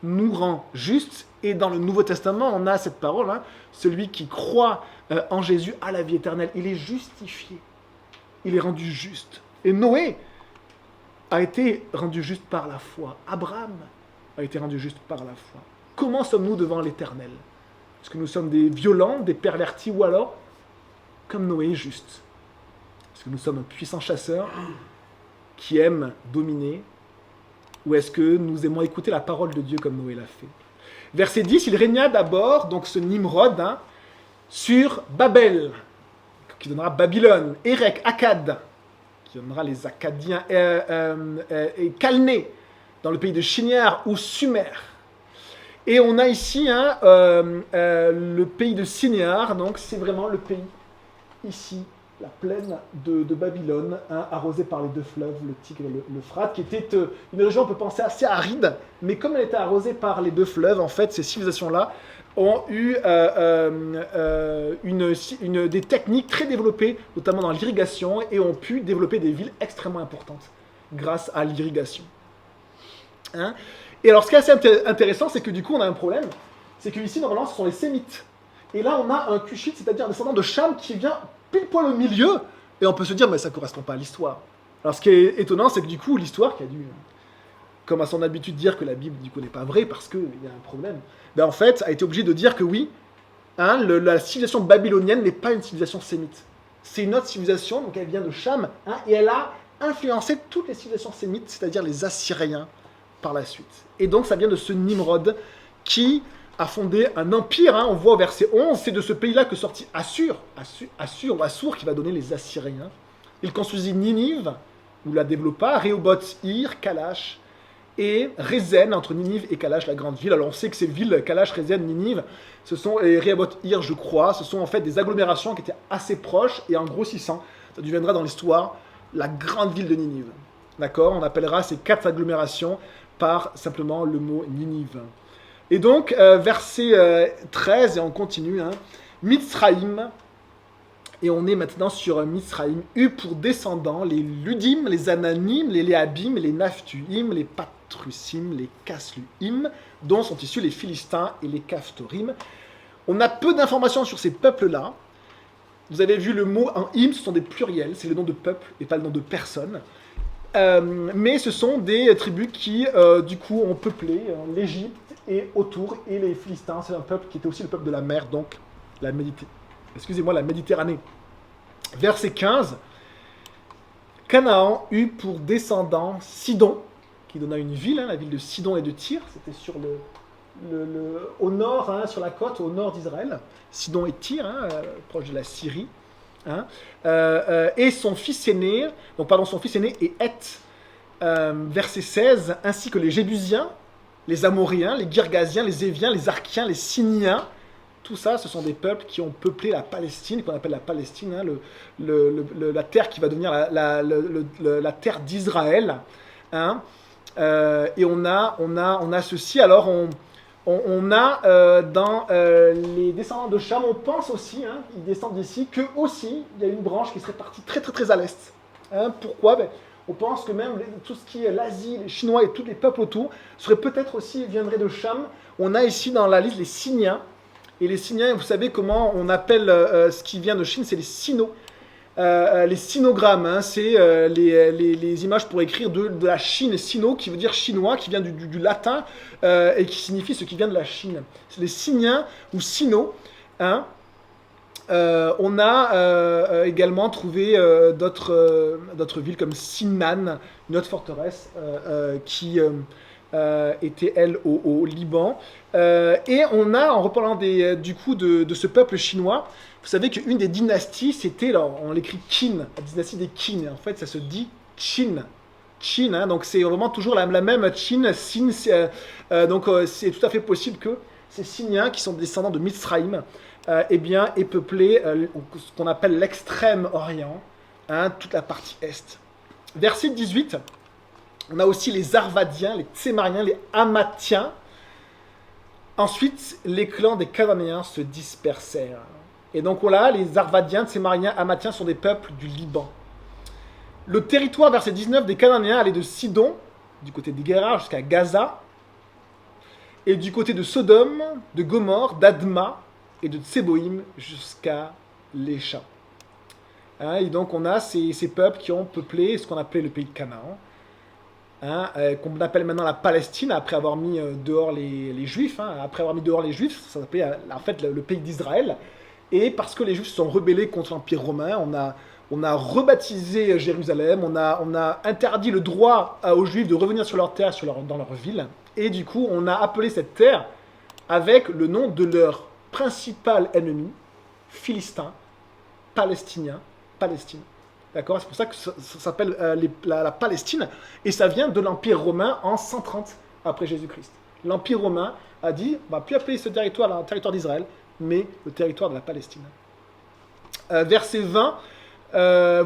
nous rend justes. Et dans le Nouveau Testament, on a cette parole, hein, celui qui croit en Jésus a la vie éternelle. Il est justifié. Il est rendu juste. Et Noé a été rendu juste par la foi. Abraham a été rendu juste par la foi. Comment sommes-nous devant l'Éternel? Est-ce que nous sommes des violents, des pervertis, ou alors, comme Noé, juste? Est-ce que nous sommes un puissant chasseur qui aime dominer? Ou est-ce que nous aimons écouter la parole de Dieu comme Noé l'a fait? Verset 10, il régna d'abord, donc ce Nimrod, hein, sur Babel, qui donnera Babylone, Érec, Akkad, qui donnera les Akkadiens, et Calné, dans le pays de Shinar ou Sumer. Et on a ici hein, le pays de Shinar, donc c'est vraiment le pays, ici, la plaine de Babylone, hein, arrosée par les deux fleuves, le Tigre et l'Euphrate, qui était une région, on peut penser, assez aride, mais comme elle était arrosée par les deux fleuves, en fait, ces civilisations-là ont eu des techniques très développées, notamment dans l'irrigation, et ont pu développer des villes extrêmement importantes grâce à l'irrigation. Hein? Et alors, ce qui est assez intéressant, c'est que du coup, on a un problème, c'est que ici, normalement, ce sont les Sémites. Et là, on a un Cushite, c'est-à-dire un descendant de Cham, qui vient pile poil au milieu, et on peut se dire, mais ça ne correspond pas à l'histoire. Alors, ce qui est étonnant, c'est que du coup, l'histoire, qui a dû, comme à son habitude, dire que la Bible, du coup, n'est pas vraie, parce qu'il y a un problème, ben, en fait, a été obligé de dire que oui, hein, la civilisation babylonienne n'est pas une civilisation sémite. C'est une autre civilisation, donc elle vient de Cham, hein, et elle a influencé toutes les civilisations sémites, c'est-à-dire les Assyriens, par la suite. Et donc, ça vient de ce Nimrod, qui a fondé un empire, hein, on voit au verset 11, c'est de ce pays-là que sortit Assur, qui va donner les Assyriens. Il construisit Ninive, ou la développa, Rehoboth, Ir, Kalash, et Rézène, entre Ninive et Kalash, la grande ville. Alors on sait que ces villes, Kalash, Rézène, Ninive, et Rehoboth, Ir, je crois, ce sont en fait des agglomérations qui étaient assez proches, et en grossissant, ça deviendra dans l'histoire la grande ville de Ninive. D'accord? On appellera ces 4 agglomérations par simplement le mot Ninive. Et donc, verset 13, et on continue, hein, Mitzraïm, et on est maintenant sur Mitzraïm, eut pour descendants les Ludim, les Ananim, les Léabim, les Naphtuim, les Patrusim, les Kasluim, dont sont issus les Philistins et les Caphtorim. On a peu d'informations sur ces peuples-là. Vous avez vu le mot en hymne, ce sont des pluriels, c'est le nom de peuple et pas le nom de personne. Mais ce sont des tribus qui, du coup, ont peuplé l'Égypte et autour, et les Philistins, c'est un peuple qui était aussi le peuple de la mer, donc la Méditerranée. Verset 15, Canaan eut pour descendant Sidon, qui donna une ville, hein, la ville de Sidon et de Tyr, c'était sur au nord, hein, sur la côte, au nord d'Israël, Sidon et Tyr, hein, proche de la Syrie. Hein, et son fils aîné est Heth, verset 16, ainsi que les Jébusiens, les Amoréens, les Girgasiens, les Éviens, les Archiens, les Siniens. Tout ça, ce sont des peuples qui ont peuplé la Palestine, qu'on appelle la Palestine, hein, la terre qui va devenir la terre d'Israël. Hein. Et on a ceci. Alors, on a dans les descendants de Cham, on pense aussi, hein, ils descendent d'ici, que aussi, il y a une branche qui serait partie très très très à l'est. Hein. Pourquoi? On pense que même tout ce qui est l'Asie, les Chinois et tous les peuples autour, seraient peut-être aussi, viendraient de Cham. On a ici dans la liste les Siniens. Et les Siniens, vous savez comment on appelle ce qui vient de Chine, c'est les sinos. Les sinogrammes, hein, c'est les images pour écrire de la Chine, sino, qui veut dire chinois, qui vient du latin, et qui signifie ce qui vient de la Chine. C'est les Siniens ou sinos. Hein. On a également trouvé d'autres villes comme Sinan, une autre forteresse qui était, elle, au Liban. Et on a, en reparlant du coup de ce peuple chinois, vous savez qu'une des dynasties, c'était, on l'écrit Qin, la dynastie des Qin. En fait, ça se dit Qin. Qin, hein, donc c'est vraiment toujours la même Qin. Sin, donc c'est tout à fait possible que ces Siniens, qui sont descendants de Mizraïm, eh bien, aient peuplé ce qu'on appelle l'extrême-orient, hein, toute la partie est. Verset 18, on a aussi les Arvadiens, les Tsémariens, les Hamathiens. Ensuite, les clans des Cananéens se dispersèrent. Et donc voilà, les Arvadiens, Tsémariens, Hamathiens sont des peuples du Liban. Le territoire, verset 19, des Cananéens allait de Sidon, du côté des Guérard, jusqu'à Gaza, et du côté de Sodome, de Gomorre, d'Adma et de Tseboïm jusqu'à l'Écha. Hein, et donc on a ces peuples qui ont peuplé ce qu'on appelait le pays de Canaan, hein, qu'on appelle maintenant la Palestine, après avoir mis dehors les Juifs. Hein, après avoir mis dehors les Juifs, ça s'appelait en fait le pays d'Israël. Et parce que les Juifs se sont rebellés contre l'Empire romain, on a rebaptisé Jérusalem, on a interdit le droit aux Juifs de revenir sur leur terre, dans leur ville. Et du coup, on a appelé cette terre avec le nom de leur principal ennemi, Philistin, Palestinien, Palestine. D'accord? C'est pour ça que ça s'appelle la Palestine. Et ça vient de l'Empire romain en 130 après Jésus-Christ. L'Empire romain a dit, on ne va plus appeler ce territoire le territoire d'Israël, mais le territoire de la Palestine. Verset 20,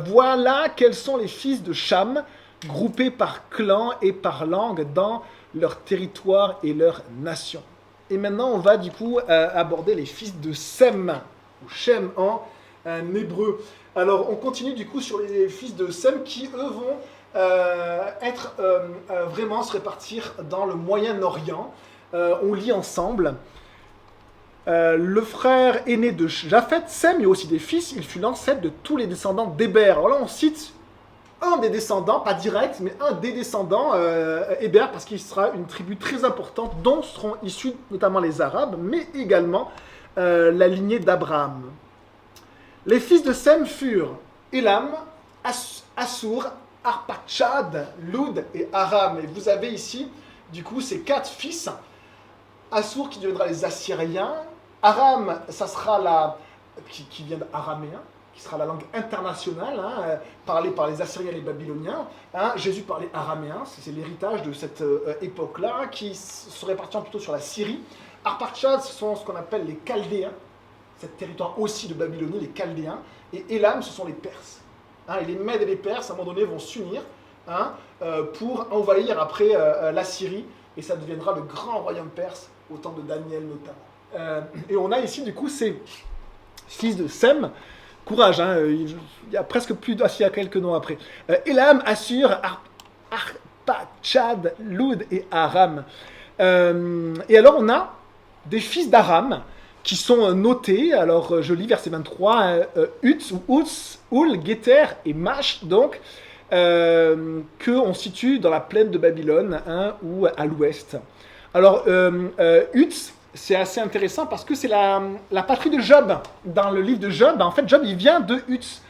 voilà quels sont les fils de Cham, groupés par clan et par langue dans leur territoire et leur nation. Et maintenant, on va du coup aborder les fils de Sem, ou Shem en hébreu. Alors, on continue du coup sur les fils de Sem qui, eux, vont vraiment se répartir dans le Moyen-Orient. On lit ensemble. Le frère aîné de Japhet, Sem, il y a aussi des fils, il fut l'ancêtre de tous les descendants d'Héber. Alors là, on cite un des descendants, pas direct, mais un des descendants, Héber, parce qu'il sera une tribu très importante dont seront issus notamment les Arabes, mais également la lignée d'Abraham. Les fils de Sem furent Élam, Assur, Arpachshad, Lud et Aram. Et vous avez ici, du coup, ces 4 fils. Assur qui deviendra les Assyriens. Aram, ça sera qui vient d'araméen, qui sera la langue internationale, hein, parlée par les Assyriens et les Babyloniens. Hein. Jésus parlait araméen, c'est l'héritage de cette époque-là, qui se répartit plutôt sur la Syrie. Arpachshad, ce sont ce qu'on appelle les Chaldéens, cet territoire aussi de Babylonie, les Chaldéens. Et Élam, ce sont les Perses. Hein, et les Mèdes et les Perses, à un moment donné, vont s'unir pour envahir après la Syrie, et ça deviendra le grand royaume perse au temps de Daniel notamment. Et on a ici du coup ces fils de Sem. Courage, hein, il y a presque plus il y a quelques noms après. Élam, Assur, Arpachshad, Lud et Aram. Et alors on a des fils d'Aram qui sont notés. Alors je lis verset 23, Utz ou Utz, Ul, Geter et Mash, donc qu'on situe dans la plaine de Babylone, hein, ou à l'ouest. Alors Utz, c'est assez intéressant parce que c'est la patrie de Job. Dans le livre de Job, en fait, Job, il vient de Utz.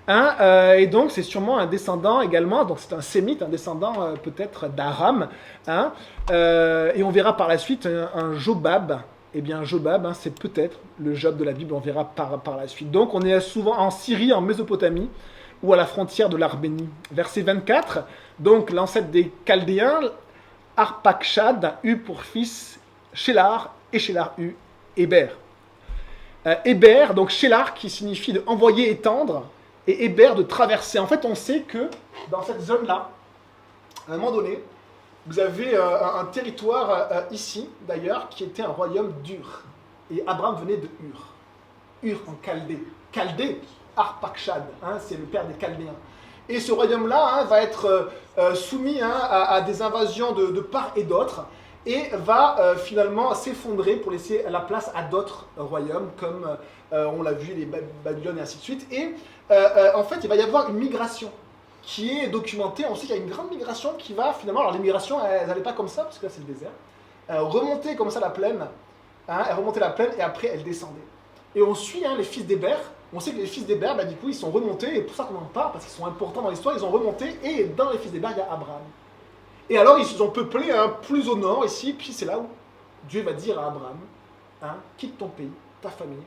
Hein, et donc, c'est sûrement un descendant également, donc c'est un sémite, un descendant peut-être d'Aram. Hein, et on verra par la suite un Jobab. Eh bien, Jobab, hein, c'est peut-être le Job de la Bible, on verra par la suite. Donc, on est souvent en Syrie, en Mésopotamie, ou à la frontière de l'Arménie. Verset 24, Donc l'ancêtre des Chaldéens, Arpachshad eut pour fils Shelar, et Shelar eut Héber. Héber, donc Shelar qui signifie de envoyer, étendre, et Héber de traverser. En fait, on sait que dans cette zone-là, à un moment donné, vous avez un territoire ici, d'ailleurs, qui était un royaume d'Ur. Et Abraham venait de Ur. Ur en Chaldée. Chaldée, Arpachshad, c'est le père des Chaldéens. Et ce royaume-là va être soumis à des invasions de part et d'autre, et va finalement s'effondrer pour laisser la place à d'autres royaumes, comme on l'a vu, les Babylone et ainsi de suite. Et en fait, il va y avoir une migration qui est documentée. On sait qu'il y a une grande migration qui va finalement, alors les migrations, elles n'allaient pas comme ça, parce que là c'est le désert, remonter comme ça la plaine, elles remontaient la plaine et après elles descendaient. Et on suit les fils d'Héber. On sait que les fils d'Héber, du coup, ils sont remontés, et pour ça qu'on en parle, parce qu'ils sont importants dans l'histoire, ils ont remonté, et dans les fils d'Héber, il y a Abraham. Et alors, ils ont peuplé plus au nord, ici, puis c'est là où Dieu va dire à Abraham, quitte ton pays, ta famille,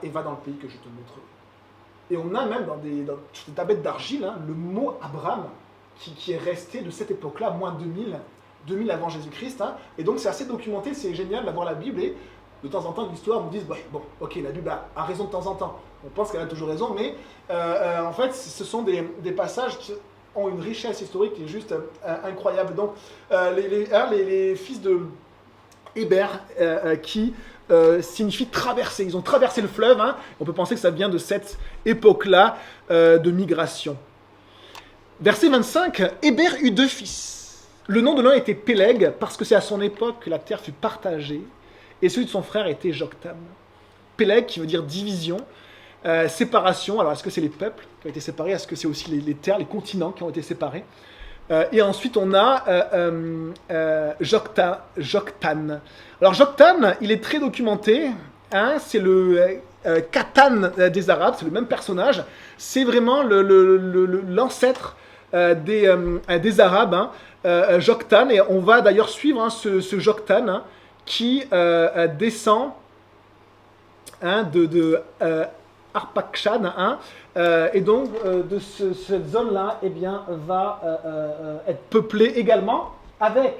et va dans le pays que je te montrerai. Et on a même dans des tablettes d'argile, le mot Abraham, qui est resté de cette époque-là, moins 2000 avant Jésus-Christ, et donc c'est assez documenté, c'est génial d'avoir la Bible, et de temps en temps, l'histoire nous dit, bon, ok, la Bible a raison de temps en temps. On pense qu'elle a toujours raison, mais en fait, ce sont des passages qui ont une richesse historique qui est juste incroyable. Donc, les fils de Héber, qui signifie traverser. Ils ont traversé le fleuve. On peut penser que ça vient de cette époque-là de migration. Verset 25, Héber eut 2 fils. Le nom de l'un était Péleg, parce que c'est à son époque que la terre fut partagée. Et celui de son frère était Joktan. Péleg, qui veut dire division, séparation. Alors, est-ce que c'est les peuples qui ont été séparés? Est-ce que c'est aussi les terres, les continents qui ont été séparés? Et ensuite, on a Joktan. Alors, Joktan, il est très documenté. C'est le Khatan des Arabes, c'est le même personnage. C'est vraiment l'ancêtre des Arabes, Joktan. Et on va d'ailleurs suivre ce Joktan, qui descend de Arpachshad, et donc de cette zone-là, va être peuplée également avec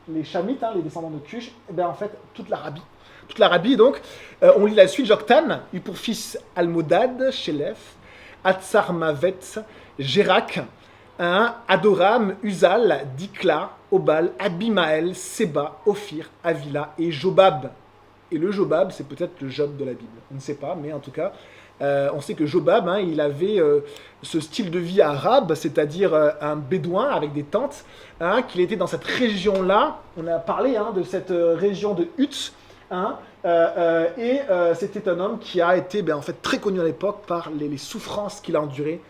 les Chamites, les descendants de Cush, en fait toute l'Arabie. Toute l'Arabie, donc, on lit la suite. Joktan eut pour fils Almodad, Shelef, Hatzarmavet, Jérak, Adoram, Uzal, Dikla, Obal, Abimaël, Séba, Ophir, Avila et Jobab. Et le Jobab, c'est peut-être le Job de la Bible. On ne sait pas, mais en tout cas, on sait que Jobab, il avait ce style de vie arabe, c'est-à-dire un bédouin avec des tentes, qu'il était dans cette région-là. On a parlé de cette région de Hutz, et c'était un homme qui a été en fait très connu à l'époque par les souffrances qu'il a endurées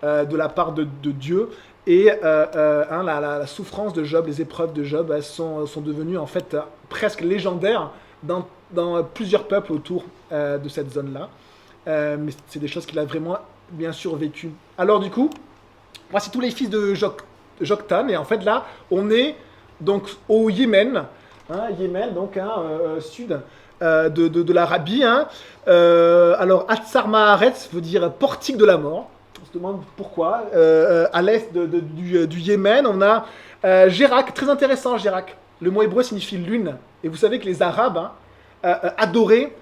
de la part de Dieu. Et la souffrance de Job, les épreuves de Job, elles sont devenues en fait presque légendaires dans plusieurs peuples autour de cette zone-là. Mais c'est des choses qu'il a vraiment bien sûr vécues. Alors du coup, voici tous les fils de Joktan. Et en fait là, on est donc au Yémen. Yémen, donc sud de l'Arabie. Alors Hatzarmaharetz veut dire portique de la mort. On se demande pourquoi. À l'est du Yémen, on a Jérak, très intéressant Jérak. Le mot hébreu signifie lune. Et vous savez que les Arabes adoraient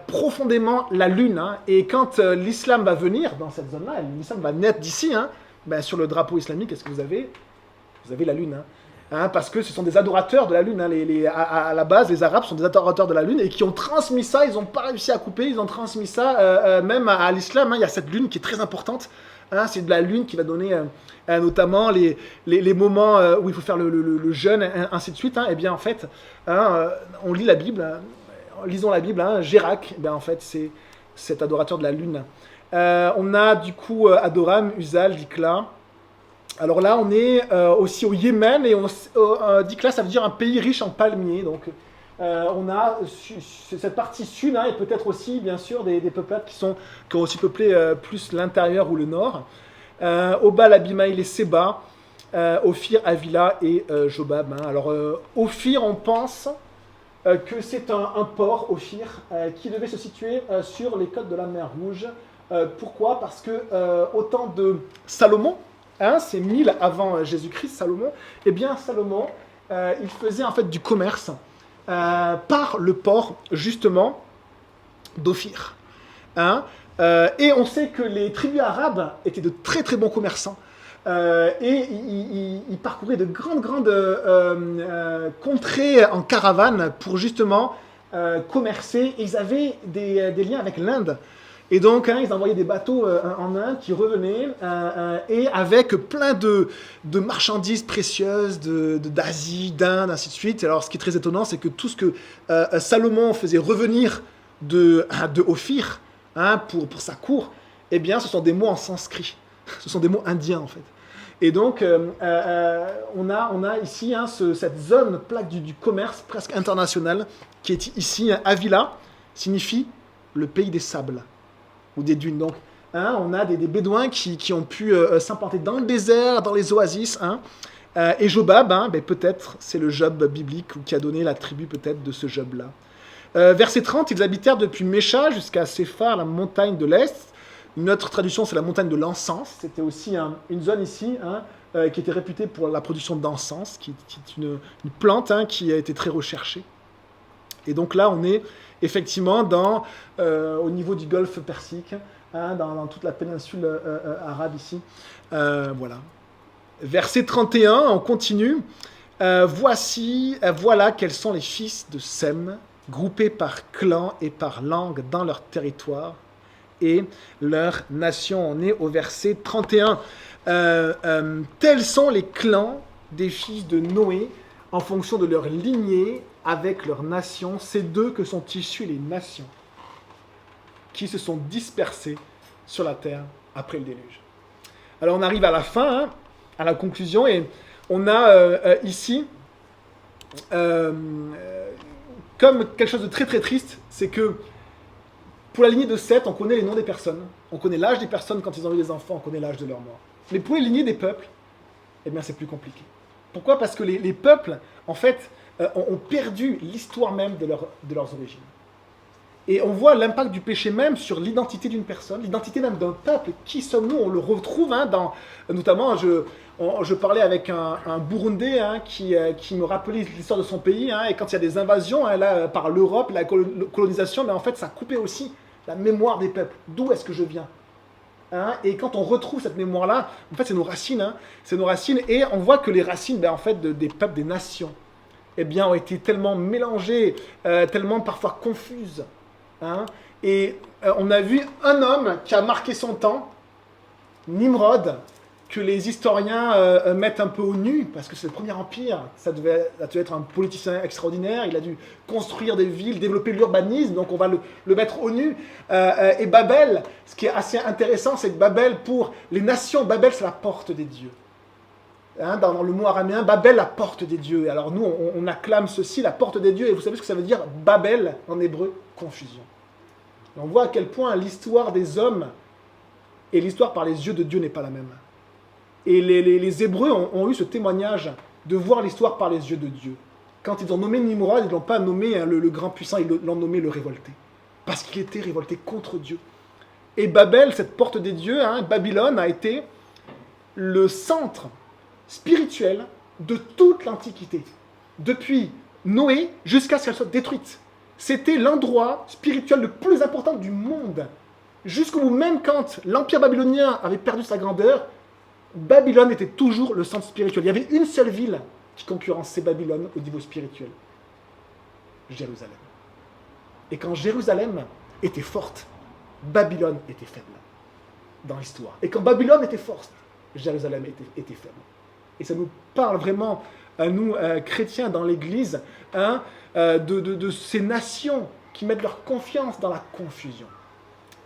profondément la lune. Et quand l'islam va venir dans cette zone-là, l'islam va naître d'ici, sur le drapeau islamique, qu'est-ce que vous avez? Vous avez la lune. Parce que ce sont des adorateurs de la lune. À la base, les Arabes sont des adorateurs de la lune et qui ont transmis ça. Ils n'ont pas réussi à couper. Ils ont transmis ça même à l'islam. Il y a cette lune qui est très importante. C'est de la lune qui va donner notamment les moments où il faut faire le jeûne, ainsi de suite. Et bien en fait, on lit la Bible. Lisons la Bible. Jérak, en fait, c'est cet adorateur de la lune. On a du coup Adoram, Uzal, Dikla. Alors là, on est aussi au Yémen, et Dikla, ça veut dire un pays riche en palmiers. Donc, on a cette partie sud, et peut-être aussi, bien sûr, des peuplades qui ont aussi peuplé plus l'intérieur ou le nord. Obal, Abimaïl et Séba, Ophir, Avila et Jobab. Alors, Ophir, on pense que c'est un port, Ophir, qui devait se situer sur les côtes de la mer Rouge. Pourquoi? Parce que au temps de Salomon, hein, c'est 1000 avant Jésus-Christ, Salomon, eh bien Salomon, il faisait en fait du commerce par le port justement d'Ophir. Hein. Et on sait que les tribus arabes étaient de très très bons commerçants. Et ils parcouraient de grandes contrées en caravane pour justement commercer. Et ils avaient des liens avec l'Inde. Et donc, ils envoyaient des bateaux en Inde qui revenaient et avec plein de marchandises précieuses d'Asie, d'Inde, ainsi de suite. Alors, ce qui est très étonnant, c'est que tout ce que Salomon faisait revenir de Ophir pour sa cour, eh bien, ce sont des mots en sanskrit. Ce sont des mots indiens, en fait. Et donc, on a ici cette zone, plaque du commerce presque international, qui est ici, Avila, signifie le pays des sables ou des dunes. Donc, on a des bédouins qui ont pu s'implanter dans le désert, dans les oasis. Et Jobab, peut-être, c'est le Job biblique qui a donné la tribu peut-être de ce Job-là. Verset 30, ils habitèrent depuis Mécha jusqu'à Séphar, la montagne de l'Est. Une autre traduction, c'est la montagne de l'encens. C'était aussi une zone ici qui était réputée pour la production d'encens, qui est une plante qui a été très recherchée. Et donc là, on est effectivement au niveau du golfe Persique, dans toute la péninsule arabe ici. Voilà. Verset 31, on continue. Voilà quels sont les fils de Sem, groupés par clan et par langue dans leur territoire et leur nation. On est au verset 31. Tels sont les clans des fils de Noé en fonction de leur lignée avec leur nation. C'est d'eux que sont issues les nations qui se sont dispersées sur la terre après le déluge. Alors on arrive à la fin, à la conclusion, et on a ici comme quelque chose de très très triste, c'est que pour la lignée de Seth, on connaît les noms des personnes, on connaît l'âge des personnes quand ils ont eu des enfants, on connaît l'âge de leur mort. Mais pour les lignées des peuples, eh bien c'est plus compliqué. Pourquoi ? Parce que les peuples, en fait, ont perdu l'histoire même de leurs origines. Et on voit l'impact du péché même sur l'identité d'une personne, l'identité même d'un peuple. Qui sommes-nous ? On le retrouve notamment, je parlais avec un Burundais qui me rappelait l'histoire de son pays, et quand il y a des invasions par l'Europe, la colonisation, mais en fait ça coupait aussi la mémoire des peuples. D'où est-ce que je viens ? Et quand on retrouve cette mémoire-là, en fait c'est nos racines, et on voit que les racines en fait, des peuples, des nations, eh bien, ont été tellement mélangées, tellement parfois confuses. Et on a vu un homme qui a marqué son temps, Nimrod, que les historiens mettent un peu au nu, parce que c'est le premier empire, ça devait être un politicien extraordinaire, il a dû construire des villes, développer l'urbanisme, donc on va le mettre au nu. Et Babel, ce qui est assez intéressant, c'est que Babel, pour les nations, Babel c'est la porte des dieux. Dans le mot araméen, Babel, la porte des dieux. Et alors nous, on acclame ceci, la porte des dieux, et vous savez ce que ça veut dire ? Babel, en hébreu, confusion. Et on voit à quel point l'histoire des hommes et l'histoire par les yeux de Dieu n'est pas la même. Et les Hébreux ont eu ce témoignage de voir l'histoire par les yeux de Dieu. Quand ils ont nommé Nimrod, ils ne l'ont pas nommé le grand puissant, ils l'ont nommé le révolté. Parce qu'il était révolté contre Dieu. Et Babel, cette porte des dieux, Babylone, a été le centre spirituel de toute l'Antiquité. Depuis Noé jusqu'à ce qu'elle soit détruite. C'était l'endroit spirituel le plus important du monde. Jusqu'au bout, même quand l'Empire babylonien avait perdu sa grandeur, Babylone était toujours le centre spirituel. Il y avait une seule ville qui concurrençait Babylone au niveau spirituel. Jérusalem. Et quand Jérusalem était forte, Babylone était faible dans l'histoire. Et quand Babylone était forte, Jérusalem était faible. Et ça nous parle vraiment, à nous, chrétiens dans l'Église, de ces nations qui mettent leur confiance dans la confusion.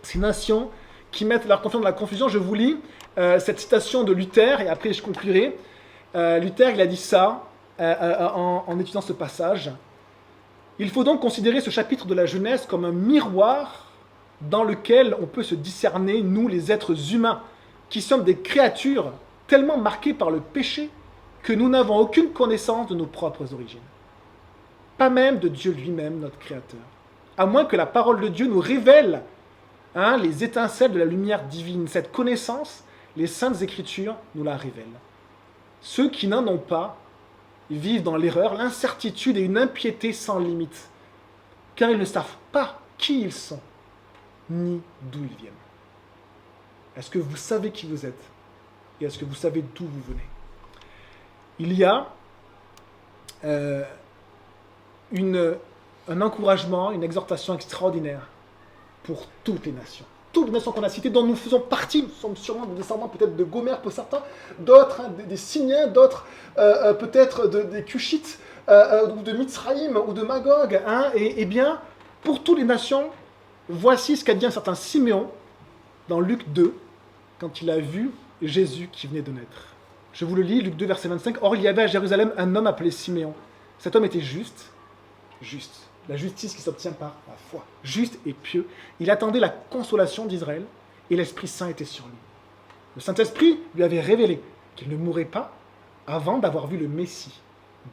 Ces nations qui mettent leur confiance dans la confusion. Je vous lis cette citation de Luther, et après je conclurai. Luther, il a dit ça en étudiant ce passage. Il faut donc considérer ce chapitre de la Genèse comme un miroir dans lequel on peut se discerner, nous les êtres humains, qui sommes des créatures tellement marquées par le péché que nous n'avons aucune connaissance de nos propres origines. Pas même de Dieu lui-même, notre Créateur. À moins que la parole de Dieu nous révèle les étincelles de la lumière divine. Cette connaissance Les Saintes Écritures nous la révèlent. Ceux qui n'en ont pas vivent dans l'erreur, l'incertitude et une impiété sans limite, car ils ne savent pas qui ils sont, ni d'où ils viennent. Est-ce que vous savez qui vous êtes? Et est-ce que vous savez d'où vous venez? Il y a un encouragement, une exhortation extraordinaire pour toutes les nations. Toutes les nations qu'on a citées, dont nous faisons partie, nous sommes sûrement des descendants peut-être de Gomère pour certains, d'autres des Syniens, d'autres peut-être des Cushites, ou de Mitzraïm, ou de Magog. Et bien, pour toutes les nations, voici ce qu'a dit un certain Siméon dans Luc 2, quand il a vu Jésus qui venait de naître. Je vous le lis, Luc 2, verset 25. « Or, il y avait à Jérusalem un homme appelé Siméon. Cet homme était juste, la justice qui s'obtient par la foi, juste et pieux. Il attendait la consolation d'Israël, et l'Esprit Saint était sur lui. Le Saint-Esprit lui avait révélé qu'il ne mourrait pas avant d'avoir vu le Messie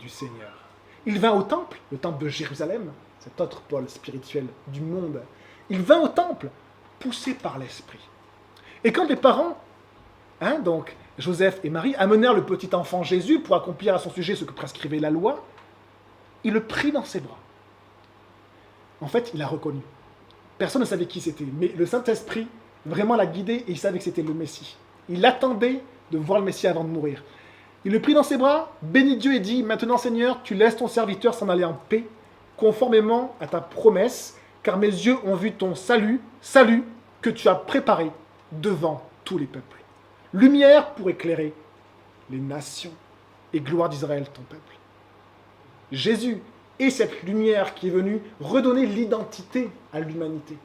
du Seigneur. Il vint au temple, le temple de Jérusalem, cet autre pôle spirituel du monde. Il vint au temple, poussé par l'Esprit. Et quand les parents, donc Joseph et Marie, amenèrent le petit enfant Jésus pour accomplir à son sujet ce que prescrivait la loi, il le prit dans ses bras. En fait, il l'a reconnu. Personne ne savait qui c'était, mais le Saint-Esprit vraiment l'a guidé et il savait que c'était le Messie. Il attendait de voir le Messie avant de mourir. Il le prit dans ses bras, bénit Dieu et dit « Maintenant, Seigneur, tu laisses ton serviteur s'en aller en paix, conformément à ta promesse, car mes yeux ont vu ton salut que tu as préparé devant tous les peuples. Lumière pour éclairer les nations et gloire d'Israël, ton peuple. » Jésus est cette lumière qui est venue redonner l'identité à l'humanité,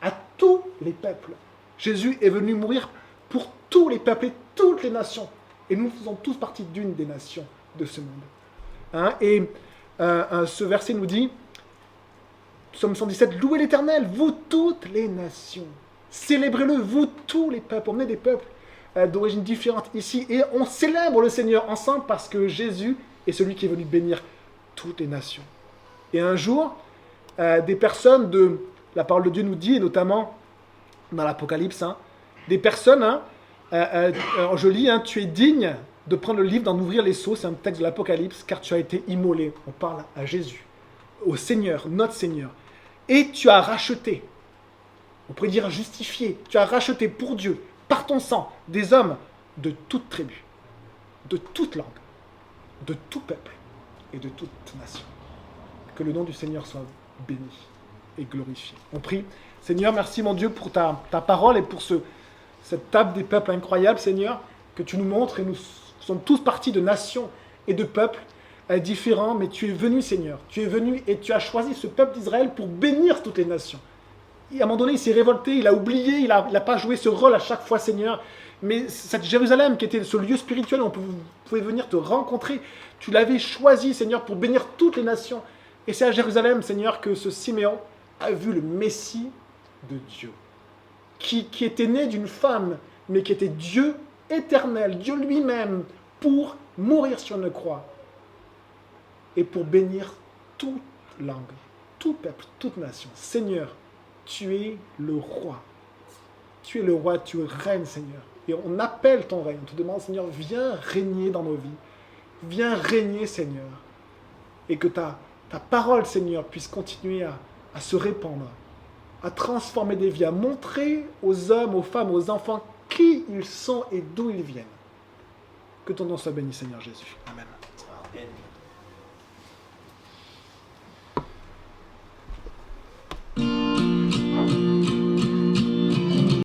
à tous les peuples. Jésus est venu mourir pour tous les peuples et toutes les nations. Et nous faisons tous partie d'une des nations de ce monde. Ce verset nous dit, Psaume 117, louez l'Éternel, vous toutes les nations. Célébrez-le, vous tous les peuples. On est des peuples d'origine différente ici. Et on célèbre le Seigneur ensemble parce que Jésus est celui qui est venu bénir toutes les nations. Et un jour, des personnes la parole de Dieu nous dit, et notamment dans l'Apocalypse, des personnes, je lis, tu es digne de prendre le livre, d'en ouvrir les sceaux, c'est un texte de l'Apocalypse, car tu as été immolé. On parle à Jésus, au Seigneur, notre Seigneur. Et tu as racheté, on pourrait dire justifié, tu as racheté pour Dieu, par ton sang, des hommes de toute tribu, de toute langue, de tout peuple et de toute nation. Que le nom du Seigneur soit béni et glorifié. On prie. Seigneur, merci mon Dieu pour ta parole et pour cette table des peuples incroyable, Seigneur, que tu nous montres. Et nous sommes tous partis de nations et de peuples différents, mais tu es venu, Seigneur. Tu es venu et tu as choisi ce peuple d'Israël pour bénir toutes les nations. Et à un moment donné, il s'est révolté, il a oublié, il n'a pas joué ce rôle à chaque fois, Seigneur. Mais cette Jérusalem qui était ce lieu spirituel où on pouvait venir te rencontrer, tu l'avais choisi, Seigneur, pour bénir toutes les nations. Et c'est à Jérusalem, Seigneur, que ce Siméon a vu le Messie de Dieu, qui était né d'une femme, mais qui était Dieu éternel, Dieu lui-même, pour mourir sur une croix et pour bénir toute langue, tout peuple, toute nation. Seigneur, tu es le roi. Tu es le roi, tu règnes, Seigneur. Et on appelle ton règne. On te demande, Seigneur, viens régner dans nos vies. Viens régner, Seigneur. Et que ta parole, Seigneur, puisse continuer à se répandre, à transformer des vies, à montrer aux hommes, aux femmes, aux enfants qui ils sont et d'où ils viennent. Que ton nom soit béni, Seigneur Jésus. Amen. Amen.